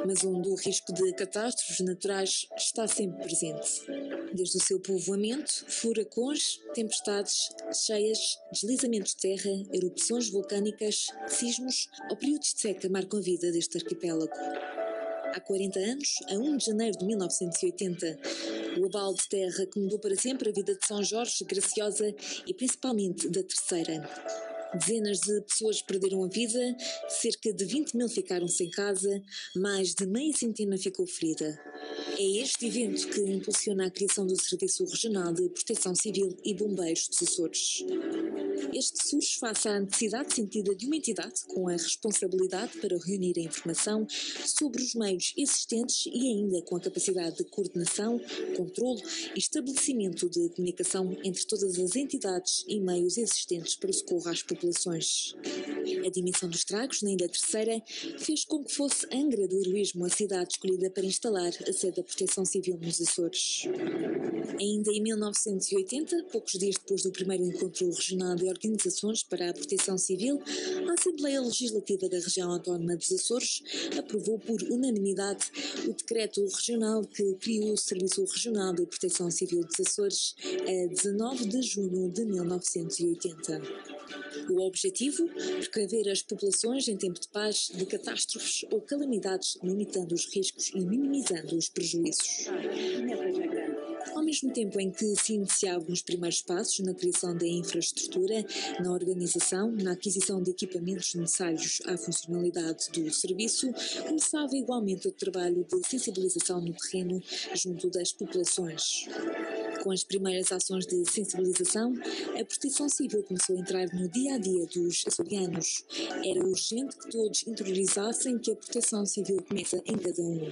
mas onde o risco de catástrofes naturais está sempre presente. Desde o seu povoamento, furacões, tempestades, cheias, deslizamentos de terra, erupções vulcânicas, sismos ou períodos de seca marcam a vida deste arquipélago. Há 40 anos, a 1 de janeiro de 1980, o abalo de terra que mudou para sempre a vida de São Jorge, Graciosa e principalmente da Terceira. Dezenas de pessoas perderam a vida, cerca de 20 mil ficaram sem casa, mais de meia centena ficou ferida. É este evento que impulsiona a criação do Serviço Regional de Proteção Civil e Bombeiros dos Açores. Este surge face à necessidade sentida de uma entidade com a responsabilidade para reunir a informação sobre os meios existentes e ainda com a capacidade de coordenação, controle e estabelecimento de comunicação entre todas as entidades e meios existentes para o socorro às populações. A dimensão dos estragos na Ilha Terceira fez com que fosse Angra do Heroísmo a cidade escolhida para instalar a sede da Proteção Civil nos Açores. Ainda em 1980, poucos dias depois do primeiro encontro regional de organizações para a proteção civil, a Assembleia Legislativa da Região Autónoma dos Açores aprovou por unanimidade o decreto regional que criou o Serviço Regional de Proteção Civil dos Açores a 19 de junho de 1980. O objetivo? Precaver as populações em tempo de paz de catástrofes ou calamidades, limitando os riscos e minimizando os prejuízos. Ao mesmo tempo em que se iniciavam os primeiros passos na criação da infraestrutura, na organização, na aquisição de equipamentos necessários à funcionalidade do serviço, começava igualmente o trabalho de sensibilização no terreno junto das populações. Com as primeiras ações de sensibilização, a Proteção Civil começou a entrar no dia-a-dia dos açorianos. Era urgente que todos interiorizassem que a Proteção Civil começa em cada um.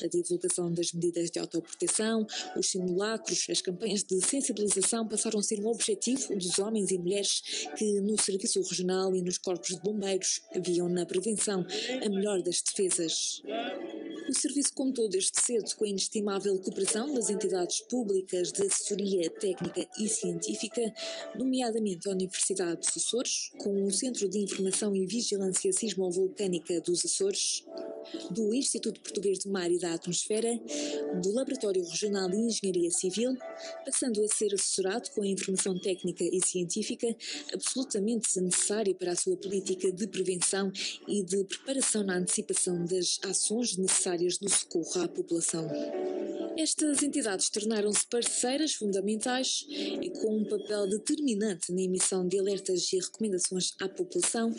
A divulgação das medidas de autoproteção, os simulacros, as campanhas de sensibilização passaram a ser um objetivo dos homens e mulheres que no Serviço Regional e nos corpos de bombeiros viam na prevenção a melhor das defesas. O serviço contou desde cedo com a inestimável cooperação das entidades públicas de assessoria técnica e científica, nomeadamente a Universidade dos Açores, com o Centro de Informação e Vigilância Sismovolcânica dos Açores, do Instituto Português do Mar e da Atmosfera, do Laboratório Regional de Engenharia Civil, passando a ser assessorado com a informação técnica e científica absolutamente necessária para a sua política de prevenção e de preparação na antecipação das ações necessárias do socorro à população. Estas entidades tornaram-se parceiras fundamentais e com um papel determinante na emissão de alertas e recomendações à população,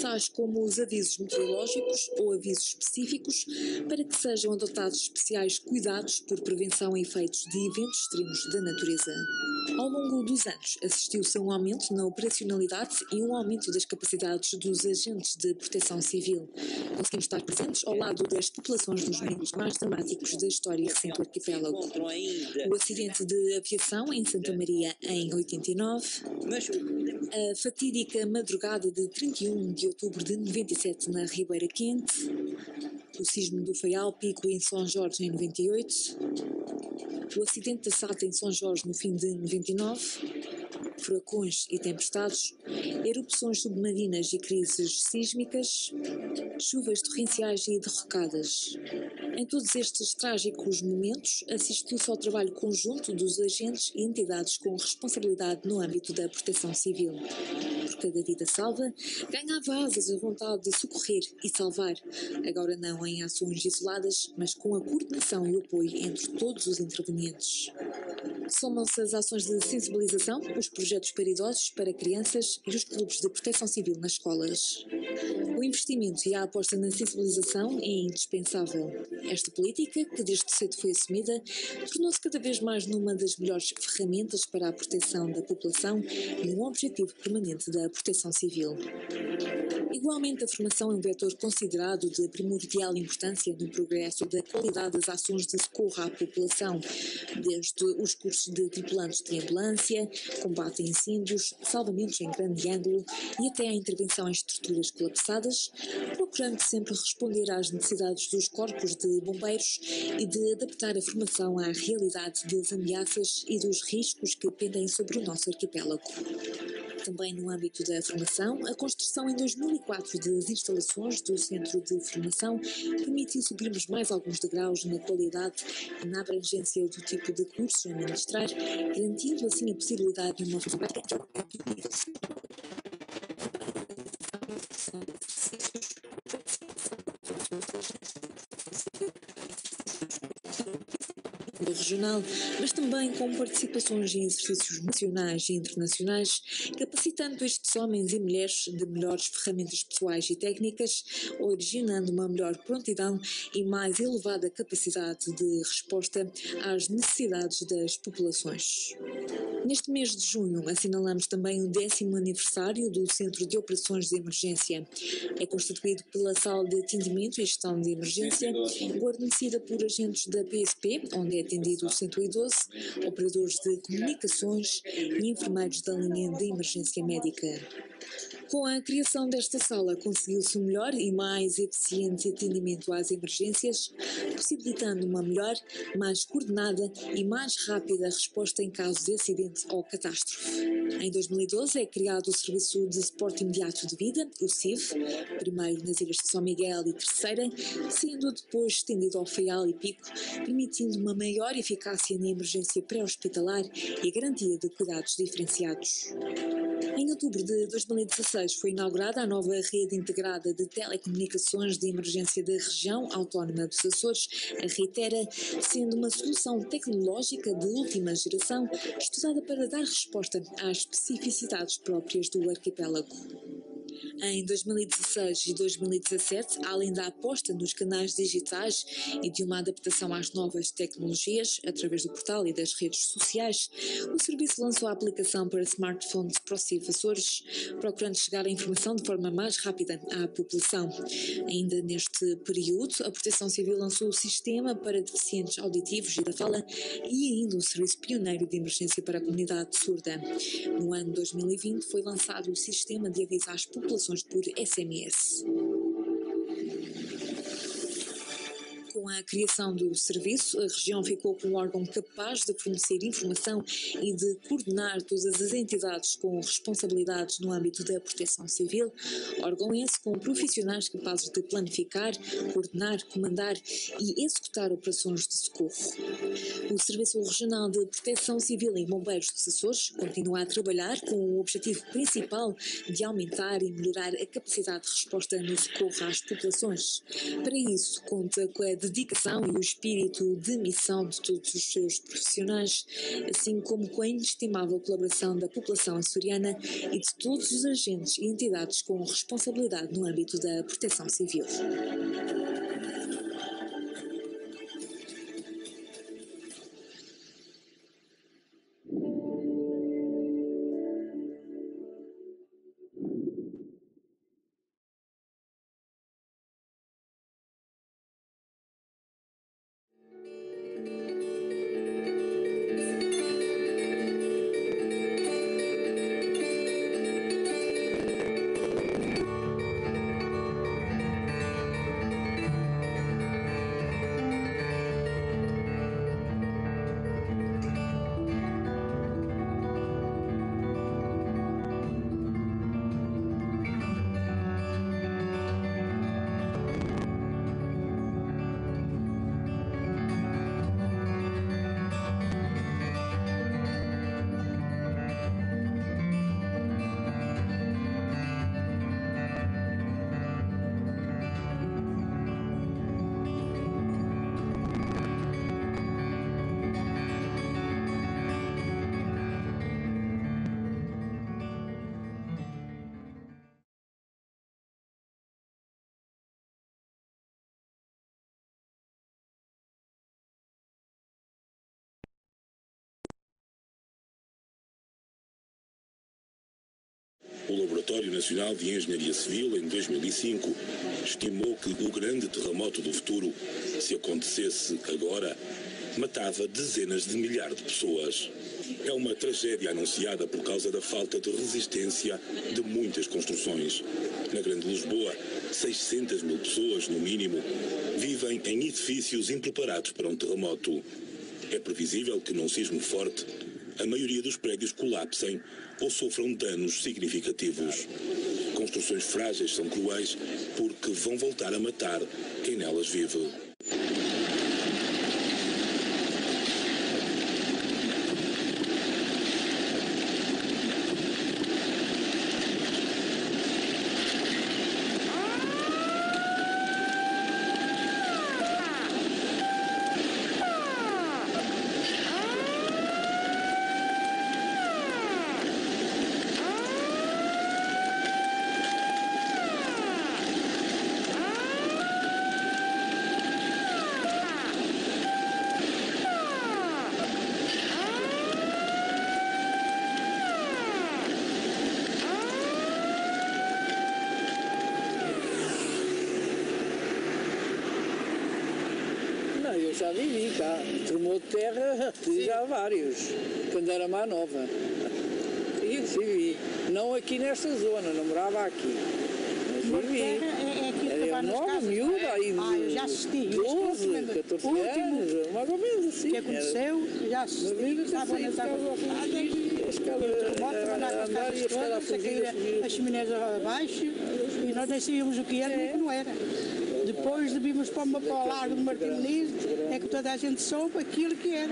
tais como os avisos meteorológicos ou avisos específicos, para que sejam adotados especiais cuidados por prevenção e efeitos de eventos extremos da natureza. Ao longo dos anos, assistiu-se a um aumento na operacionalidade e um aumento das capacidades dos agentes de proteção civil. Conseguimos estar presentes ao lado das populações nos momentos mais dramáticos da história recente do arquipélago. O acidente de aviação em Santa Maria em 89, a fatídica madrugada de 31 de outubro de 97 na Ribeira Quente, o sismo do Faial Pico em São Jorge em 98, o acidente da Sata em São Jorge no fim de 99, furacões e tempestades, erupções submarinas e crises sísmicas, chuvas torrenciais e derrocadas. Em todos estes trágicos momentos, assistiu-se ao trabalho conjunto dos agentes e entidades com responsabilidade no âmbito da proteção civil. Por cada vida salva, ganhava asas a vontade de socorrer e salvar, agora não em ações isoladas, mas com a coordenação e o apoio entre todos os intervenientes. Somam-se as ações de sensibilização, os projetos para idosos, para crianças e os clubes de proteção civil nas escolas. O investimento e a aposta na sensibilização é indispensável. Esta política, que desde cedo foi assumida, tornou-se cada vez mais numa das melhores ferramentas para a proteção da população e um objetivo permanente da proteção civil. Igualmente, a formação é um vetor considerado de primordial importância no progresso da qualidade das ações de socorro à população, desde os cursos de tripulantes de ambulância, combate a incêndios, salvamentos em grande ângulo e até a intervenção em estruturas colapsadas, procurando sempre responder às necessidades dos corpos de bombeiros e de adaptar a formação à realidade das ameaças e dos riscos que pendem sobre o nosso arquipélago. Também no âmbito da formação, a construção em 2004 das instalações do Centro de Formação permitiu subirmos mais alguns degraus na qualidade e na abrangência do tipo de curso a ministrar, garantindo assim a possibilidade de uma formação prática regional, mas também com participações em exercícios nacionais e internacionais, capacitando estes homens e mulheres de melhores ferramentas pessoais e técnicas, originando uma melhor prontidão e mais elevada capacidade de resposta às necessidades das populações. Neste mês de junho, assinalamos também o 10º aniversário do Centro de Operações de Emergência. É constituído pela Sala de Atendimento e Gestão de Emergência, guarnecida por agentes da PSP, onde é atendido o 112, operadores de comunicações e enfermeiros da linha de emergência médica. Com a criação desta sala, conseguiu-se um melhor e mais eficiente atendimento às emergências, possibilitando uma melhor, mais coordenada e mais rápida resposta em caso de acidente ou catástrofe. Em 2012 é criado o Serviço de Suporte Imediato de Vida, o SIV, primeiro nas ilhas de São Miguel e Terceira, sendo depois estendido ao Faial e Pico, permitindo uma maior eficácia na emergência pré-hospitalar e garantia de cuidados diferenciados. Em outubro de 2016 foi inaugurada a nova rede integrada de telecomunicações de emergência da região autónoma dos Açores, a REITERA, sendo uma solução tecnológica de última geração estudada para dar resposta às especificidades próprias do arquipélago. Em 2016 e 2017, além da aposta nos canais digitais e de uma adaptação às novas tecnologias, através do portal e das redes sociais, o serviço lançou a aplicação para smartphones ProSIV Açores, procurando chegar à informação de forma mais rápida à população. Ainda neste período, a Proteção Civil lançou o Sistema para Deficientes Auditivos e da Fala e ainda um serviço pioneiro de emergência para a comunidade surda. No ano 2020 foi lançado o Sistema de Aviso às Populações por SMS. Com a criação do serviço, a região ficou com um órgão capaz de fornecer informação e de coordenar todas as entidades com responsabilidades no âmbito da proteção civil, órgão esse com profissionais capazes de planificar, coordenar, comandar e executar operações de socorro. O Serviço Regional de Proteção Civil e Bombeiros dos Açores continua a trabalhar com o objetivo principal de aumentar e melhorar a capacidade de resposta no socorro às populações. Para isso, conta com a dedicação e o espírito de missão de todos os seus profissionais, assim como com a inestimável colaboração da população açoriana e de todos os agentes e entidades com responsabilidade no âmbito da proteção civil. O Laboratório Nacional de Engenharia Civil, em 2005, estimou que o grande terremoto do futuro, se acontecesse agora, matava dezenas de milhares de pessoas. É uma tragédia anunciada por causa da falta de resistência de muitas construções. Na Grande Lisboa, 600 mil pessoas, no mínimo, vivem em edifícios impreparados para um terremoto. É previsível que, num sismo forte, a maioria dos prédios colapsem ou sofram danos significativos. Construções frágeis são cruéis porque vão voltar a matar quem nelas vive. Já vivi cá, terremoto de terra, já há vários, quando era mais nova. E vivi, não aqui nesta zona, não morava aqui. Mas vivi. Era nova, miúda, aí de já assisti. 12, 14 anos, mais ou menos assim. O que aconteceu, já assisti. Estavam nas águas as chiminés abaixo e nós nem sabíamos o que era e o que não era. Depois vimos para o Largo de Martim Meniz, é que toda a gente soube aquilo que era.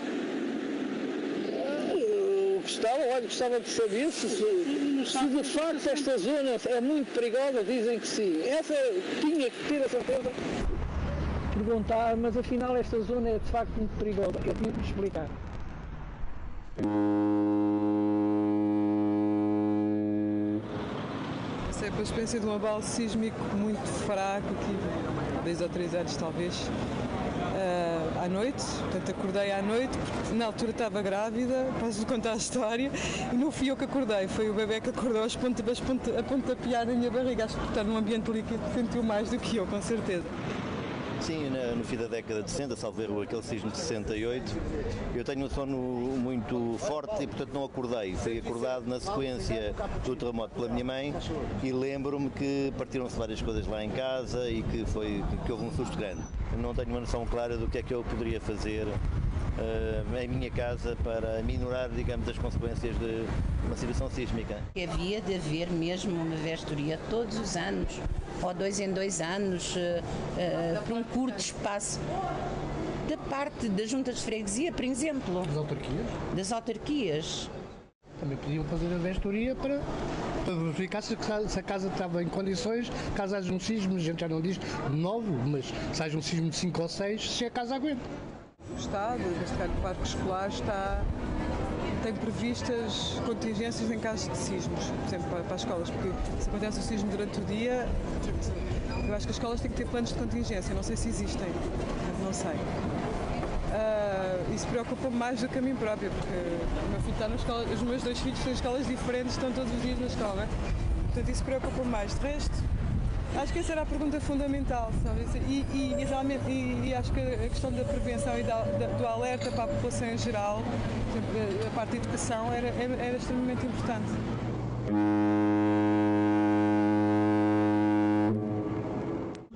Gostava de saber se de facto esta zona é muito perigosa, dizem que sim. Essa tinha que ter a certeza. Perguntar, mas afinal esta zona é de facto muito perigosa. Eu tinha que me explicar. Passei pela experiência de um abalo sísmico muito fraco, aqui, 2 ou 3 anos talvez, à noite. Portanto, acordei à noite, porque na altura estava grávida, posso contar a história, e não fui eu que acordei, foi o bebê que acordou a pontapear na minha barriga. Acho que estar num ambiente líquido sentiu mais do que eu, com certeza. Sim, no fim da década de 60, salvo erro, aquele sismo de 68, eu tenho um sono muito forte e, portanto, não acordei. Fui acordado na sequência do terremoto pela minha mãe e lembro-me que partiram-se várias coisas lá em casa e que houve um susto grande. Não tenho uma noção clara do que é que eu poderia fazer em minha casa para minorar, digamos, as consequências de uma situação sísmica. Havia de haver mesmo uma vestoria todos os anos, ou 2 em 2 anos, por um curto espaço, da parte das juntas de freguesia, por exemplo. Das autarquias? Das autarquias. Também podiam fazer a vestoria para verificar se a casa estava em condições, caso haja um sismo, a gente já não diz 9, mas se haja um sismo de 5 ou 6, se a casa aguenta. O Estado, neste caso o parque escolar, tem previstas contingências em casos de sismos, por exemplo, para as escolas, porque se acontece o sismo durante o dia, eu acho que as escolas têm que ter planos de contingência, não sei se existem, não sei. Isso preocupa-me mais do que a mim própria, porque o meu filho está na escola, os meus 2 filhos têm escolas diferentes, estão todos os dias na escola, portanto isso preocupa-me mais. De resto, acho que essa era a pergunta fundamental, sabe? E realmente, acho que a questão da prevenção e do alerta para a população em geral, por exemplo, a parte da educação, era extremamente importante.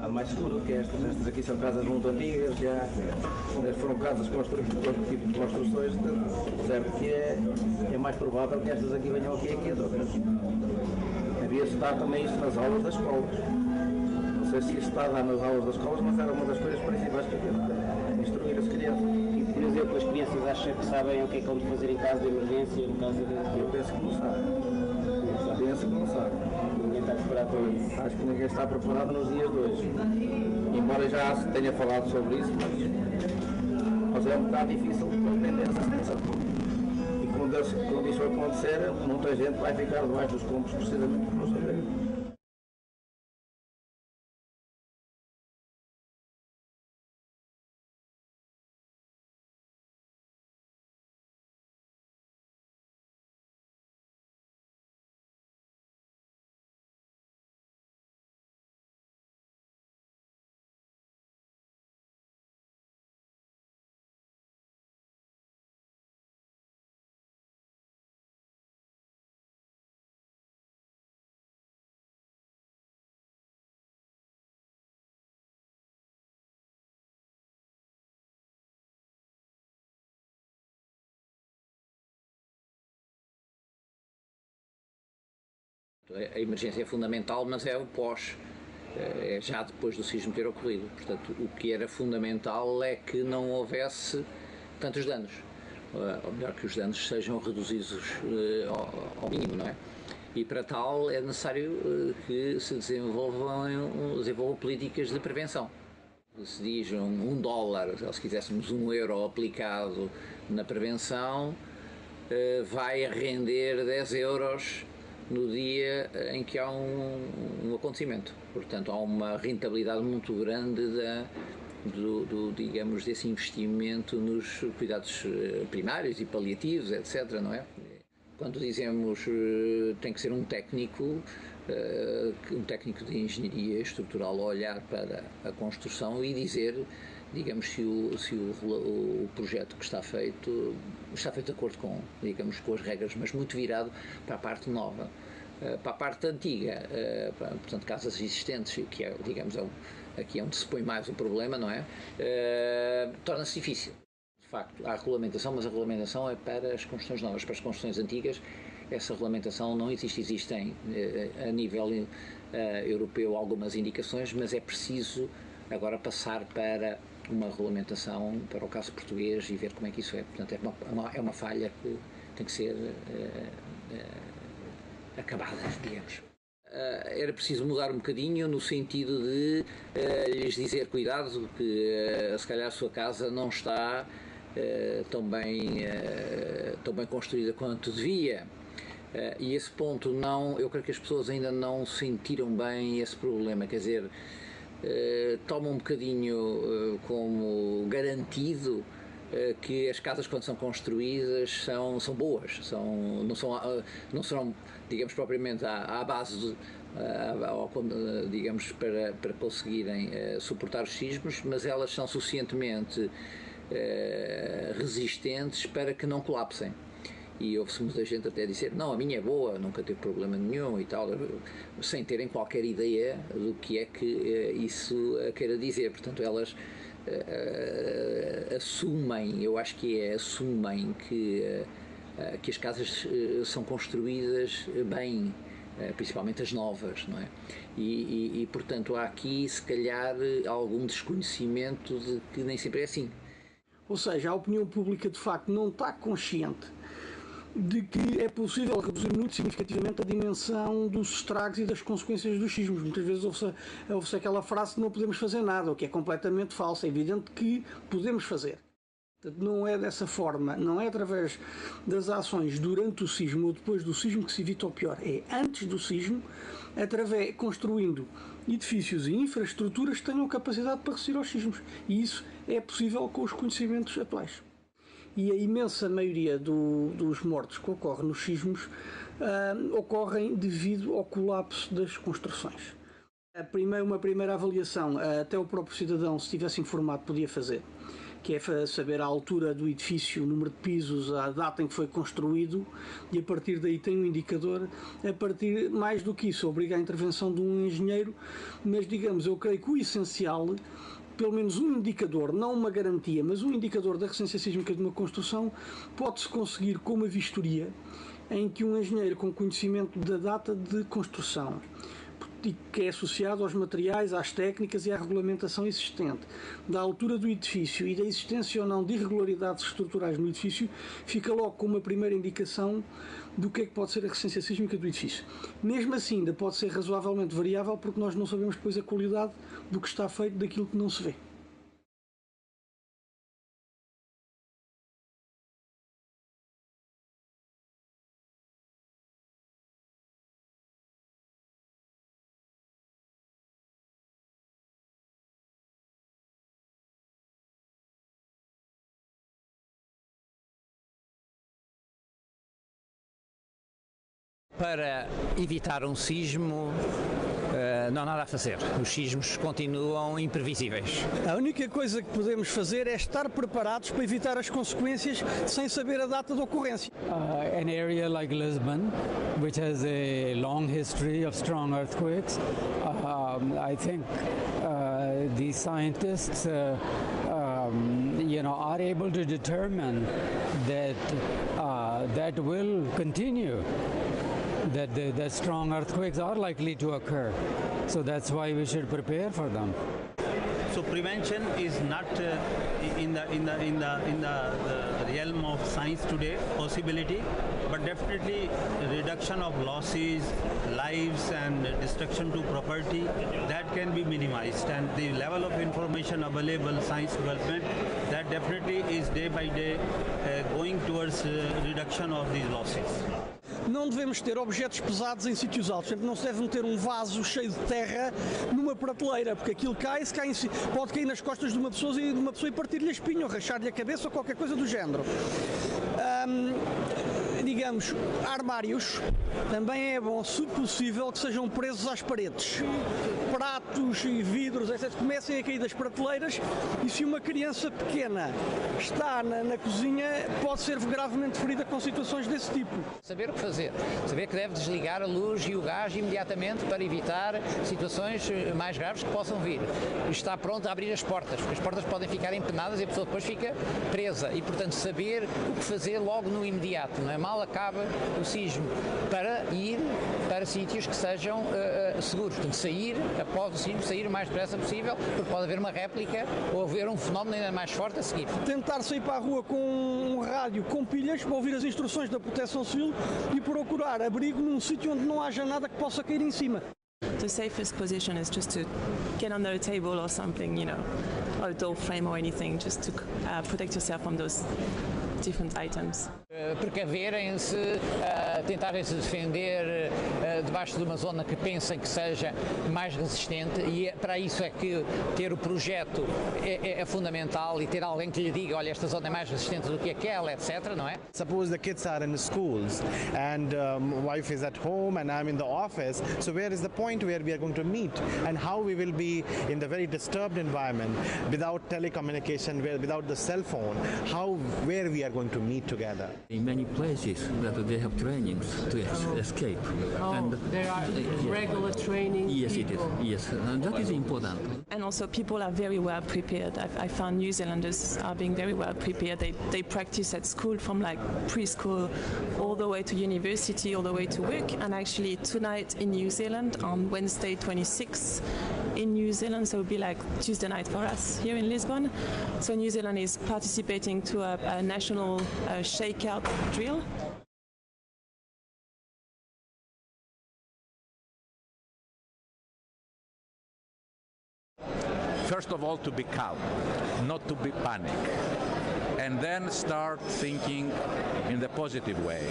Mais seguro que estas. Estas aqui são casas muito antigas, já foram casas construídas por todo tipo de construções, certo que é mais provável que estas aqui venham aqui as outras. Havia-se dar também isso nas aulas das escolas. Não sei se isso está a dar nas aulas das escolas, mas era uma das coisas principais que havia, instruir as crianças. E, por exemplo, as crianças acham que sabem o que é que vão fazer em caso de emergência, no caso de... Eu penso que não sabem. Penso que não sabem. Ninguém está preparado para isso. Acho que ninguém está preparado nos dias de hoje. Embora já se tenha falado sobre isso, mas é um bocado difícil compreender essa situação. E quando isso acontecer, muita gente vai ficar debaixo dos escombros precisamente por não saber. A emergência é fundamental, mas é o pós, é já depois do sismo ter ocorrido. Portanto, o que era fundamental é que não houvesse tantos danos, ou melhor, que os danos sejam reduzidos ao mínimo, não é? E para tal é necessário que se desenvolvam políticas de prevenção. Se diz $1, ou se quiséssemos €1 aplicado na prevenção, vai render €10 no dia em que há um acontecimento. Portanto, há uma rentabilidade muito grande digamos, desse investimento nos cuidados primários e paliativos, etc., não é? Quando dizemos tem que ser um técnico de engenharia estrutural a olhar para a construção e dizer, digamos, se o projeto que está feito de acordo com, digamos, com as regras, mas muito virado para a parte nova. Para a parte antiga, portanto, casas existentes, que é, digamos, aqui é onde se põe mais o problema, não é? Torna-se difícil. De facto, há regulamentação, mas a regulamentação é para as construções novas. Para as construções antigas, essa regulamentação não existe. Existem, a nível europeu, algumas indicações, mas é preciso agora passar para uma regulamentação para o caso português e ver como é que isso é. Portanto, é uma falha que tem que ser acabada, digamos. Era preciso mudar um bocadinho no sentido de lhes dizer cuidado, que se calhar a sua casa não está tão bem construída quanto devia. E esse ponto eu creio que as pessoas ainda não sentiram bem esse problema, quer dizer, tomam um bocadinho como garantido que as casas, quando são construídas, são boas, não serão, digamos, propriamente à base digamos, para conseguirem suportar os sismos, mas elas são suficientemente resistentes para que não colapsem. E ouve-se muita gente até dizer, não, a minha é boa, nunca teve problema nenhum e tal, sem terem qualquer ideia do que é que isso queira dizer. Portanto, elas assumem, eu acho que assumem que as casas são construídas bem, principalmente as novas, não é? E portanto, há aqui, se calhar, algum desconhecimento de que nem sempre é assim. Ou seja, a opinião pública, de facto, não está consciente de que é possível reduzir muito significativamente a dimensão dos estragos e das consequências dos sismos. Muitas vezes ouve-se aquela frase que não podemos fazer nada, o que é completamente falso. É evidente que podemos fazer. Não é dessa forma, não é através das ações durante o sismo ou depois do sismo que se evita o pior. É antes do sismo, construindo edifícios e infraestruturas que tenham capacidade para resistir aos sismos. E isso é possível com os conhecimentos atuais. E a imensa maioria dos mortos que ocorrem nos sismos ocorrem devido ao colapso das construções. Uma primeira avaliação, até o próprio cidadão, se estivesse informado, podia fazer, que é saber a altura do edifício, o número de pisos, a data em que foi construído, e a partir daí tem um indicador. Mais do que isso, obriga a intervenção de um engenheiro, mas digamos, eu creio que o essencial, pelo menos um indicador, não uma garantia, mas um indicador da resistência sísmica de uma construção, pode-se conseguir com uma vistoria, em que um engenheiro com conhecimento da data de construção, que é associado aos materiais, às técnicas e à regulamentação existente, da altura do edifício e da existência ou não de irregularidades estruturais no edifício, fica logo com uma primeira indicação do que é que pode ser a resistência sísmica do edifício. Mesmo assim, ainda pode ser razoavelmente variável, porque nós não sabemos depois a qualidade do que está feito daquilo que não se vê. Para evitar um sismo, não há nada a fazer. Os sismos continuam imprevisíveis. A única coisa que podemos fazer é estar preparados para evitar as consequências sem saber a data de ocorrência. An area like Lisbon, which has a long history of strong earthquakes, I think the scientists are able to determine that that will continue. That strong earthquakes are likely to occur, so that's why we should prepare for them. So prevention is not in the realm of science today, possibility, but definitely reduction of losses, lives, and destruction to property, that can be minimized. And the level of information available, science development, that definitely is day by day going towards reduction of these losses. Não devemos ter objetos pesados em sítios altos, não se deve meter um vaso cheio de terra numa prateleira, porque aquilo pode cair nas costas de uma pessoa e partir-lhe a espinha, ou rachar-lhe a cabeça ou qualquer coisa do género. Digamos, armários, também é bom, se possível, que sejam presos às paredes. Pratos e vidros, etc., comecem a cair das prateleiras, e se uma criança pequena está na cozinha, pode ser gravemente ferida com situações desse tipo. Saber o que fazer, saber que deve desligar a luz e o gás imediatamente para evitar situações mais graves que possam vir. Está pronto a abrir as portas, porque as portas podem ficar empenadas e a pessoa depois fica presa, e portanto saber o que fazer logo no imediato, não é? Mal acaba o sismo, para ir para sítios que sejam seguros, portanto sair após o sismo, sair o mais depressa possível, porque pode haver uma réplica ou haver um fenómeno ainda mais forte a seguir. Tentar sair para a rua com um rádio com pilhas, para ouvir as instruções da Proteção Civil e procurar abrigo num sítio onde não haja nada que possa cair em cima. The safest position is just to get under a table or something, or a door frame or anything, just to protect yourself from those different items. Precaverem-se, tentarem se defender debaixo de uma zona que pensem que seja mais resistente, e para isso é que ter o projeto é fundamental, e ter alguém que lhe diga, olha, esta zona é mais resistente do que aquela, etc., não é? Suppose the kids are in schools and wife is at home and I'm in the office, so where is the point where we are going to meet, and how we will be in the very disturbed environment without telecommunication, without the cell phone, where we are going to meet together. In many places that they have trainings to escape. And there are regular training. Yes, it is. Yes, and that is important. And also people are very well prepared. I found New Zealanders are being very well prepared. They practice at school from like preschool all the way to university, all the way to work. And actually tonight in New Zealand, on Wednesday 26th in New Zealand, so it will be like Tuesday night for us here in Lisbon. So New Zealand is participating to a national shakeout drill. first of all, to be calm, not to be panic. And then start thinking in the positive way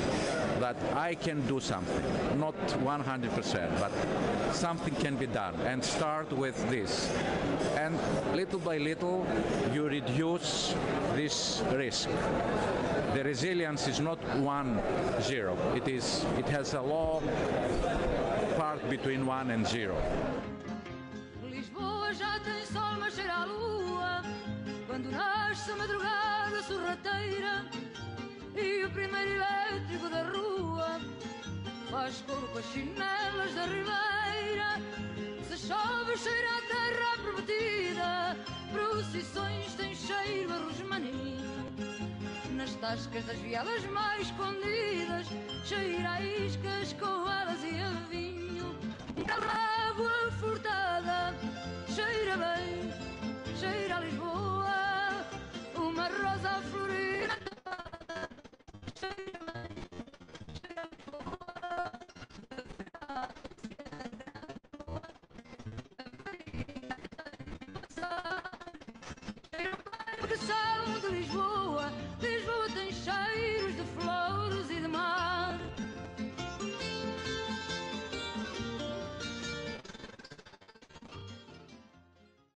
that I can do something, not 100%, but something can be done, and start with this. And little by little, you reduce this risk. The resilience is not 1-0. It has a long part between 1 and 0. Lisboa já tem sol, mas cheira a lua quando nasce a madrugada sorrateira e o primeiro elétrico da rua faz coro com as chinelas da ribeira. Se chove, cheira a terra prometida, procissões têm cheiro a rosmaninho. Nas tascas das vielas mais escondidas cheira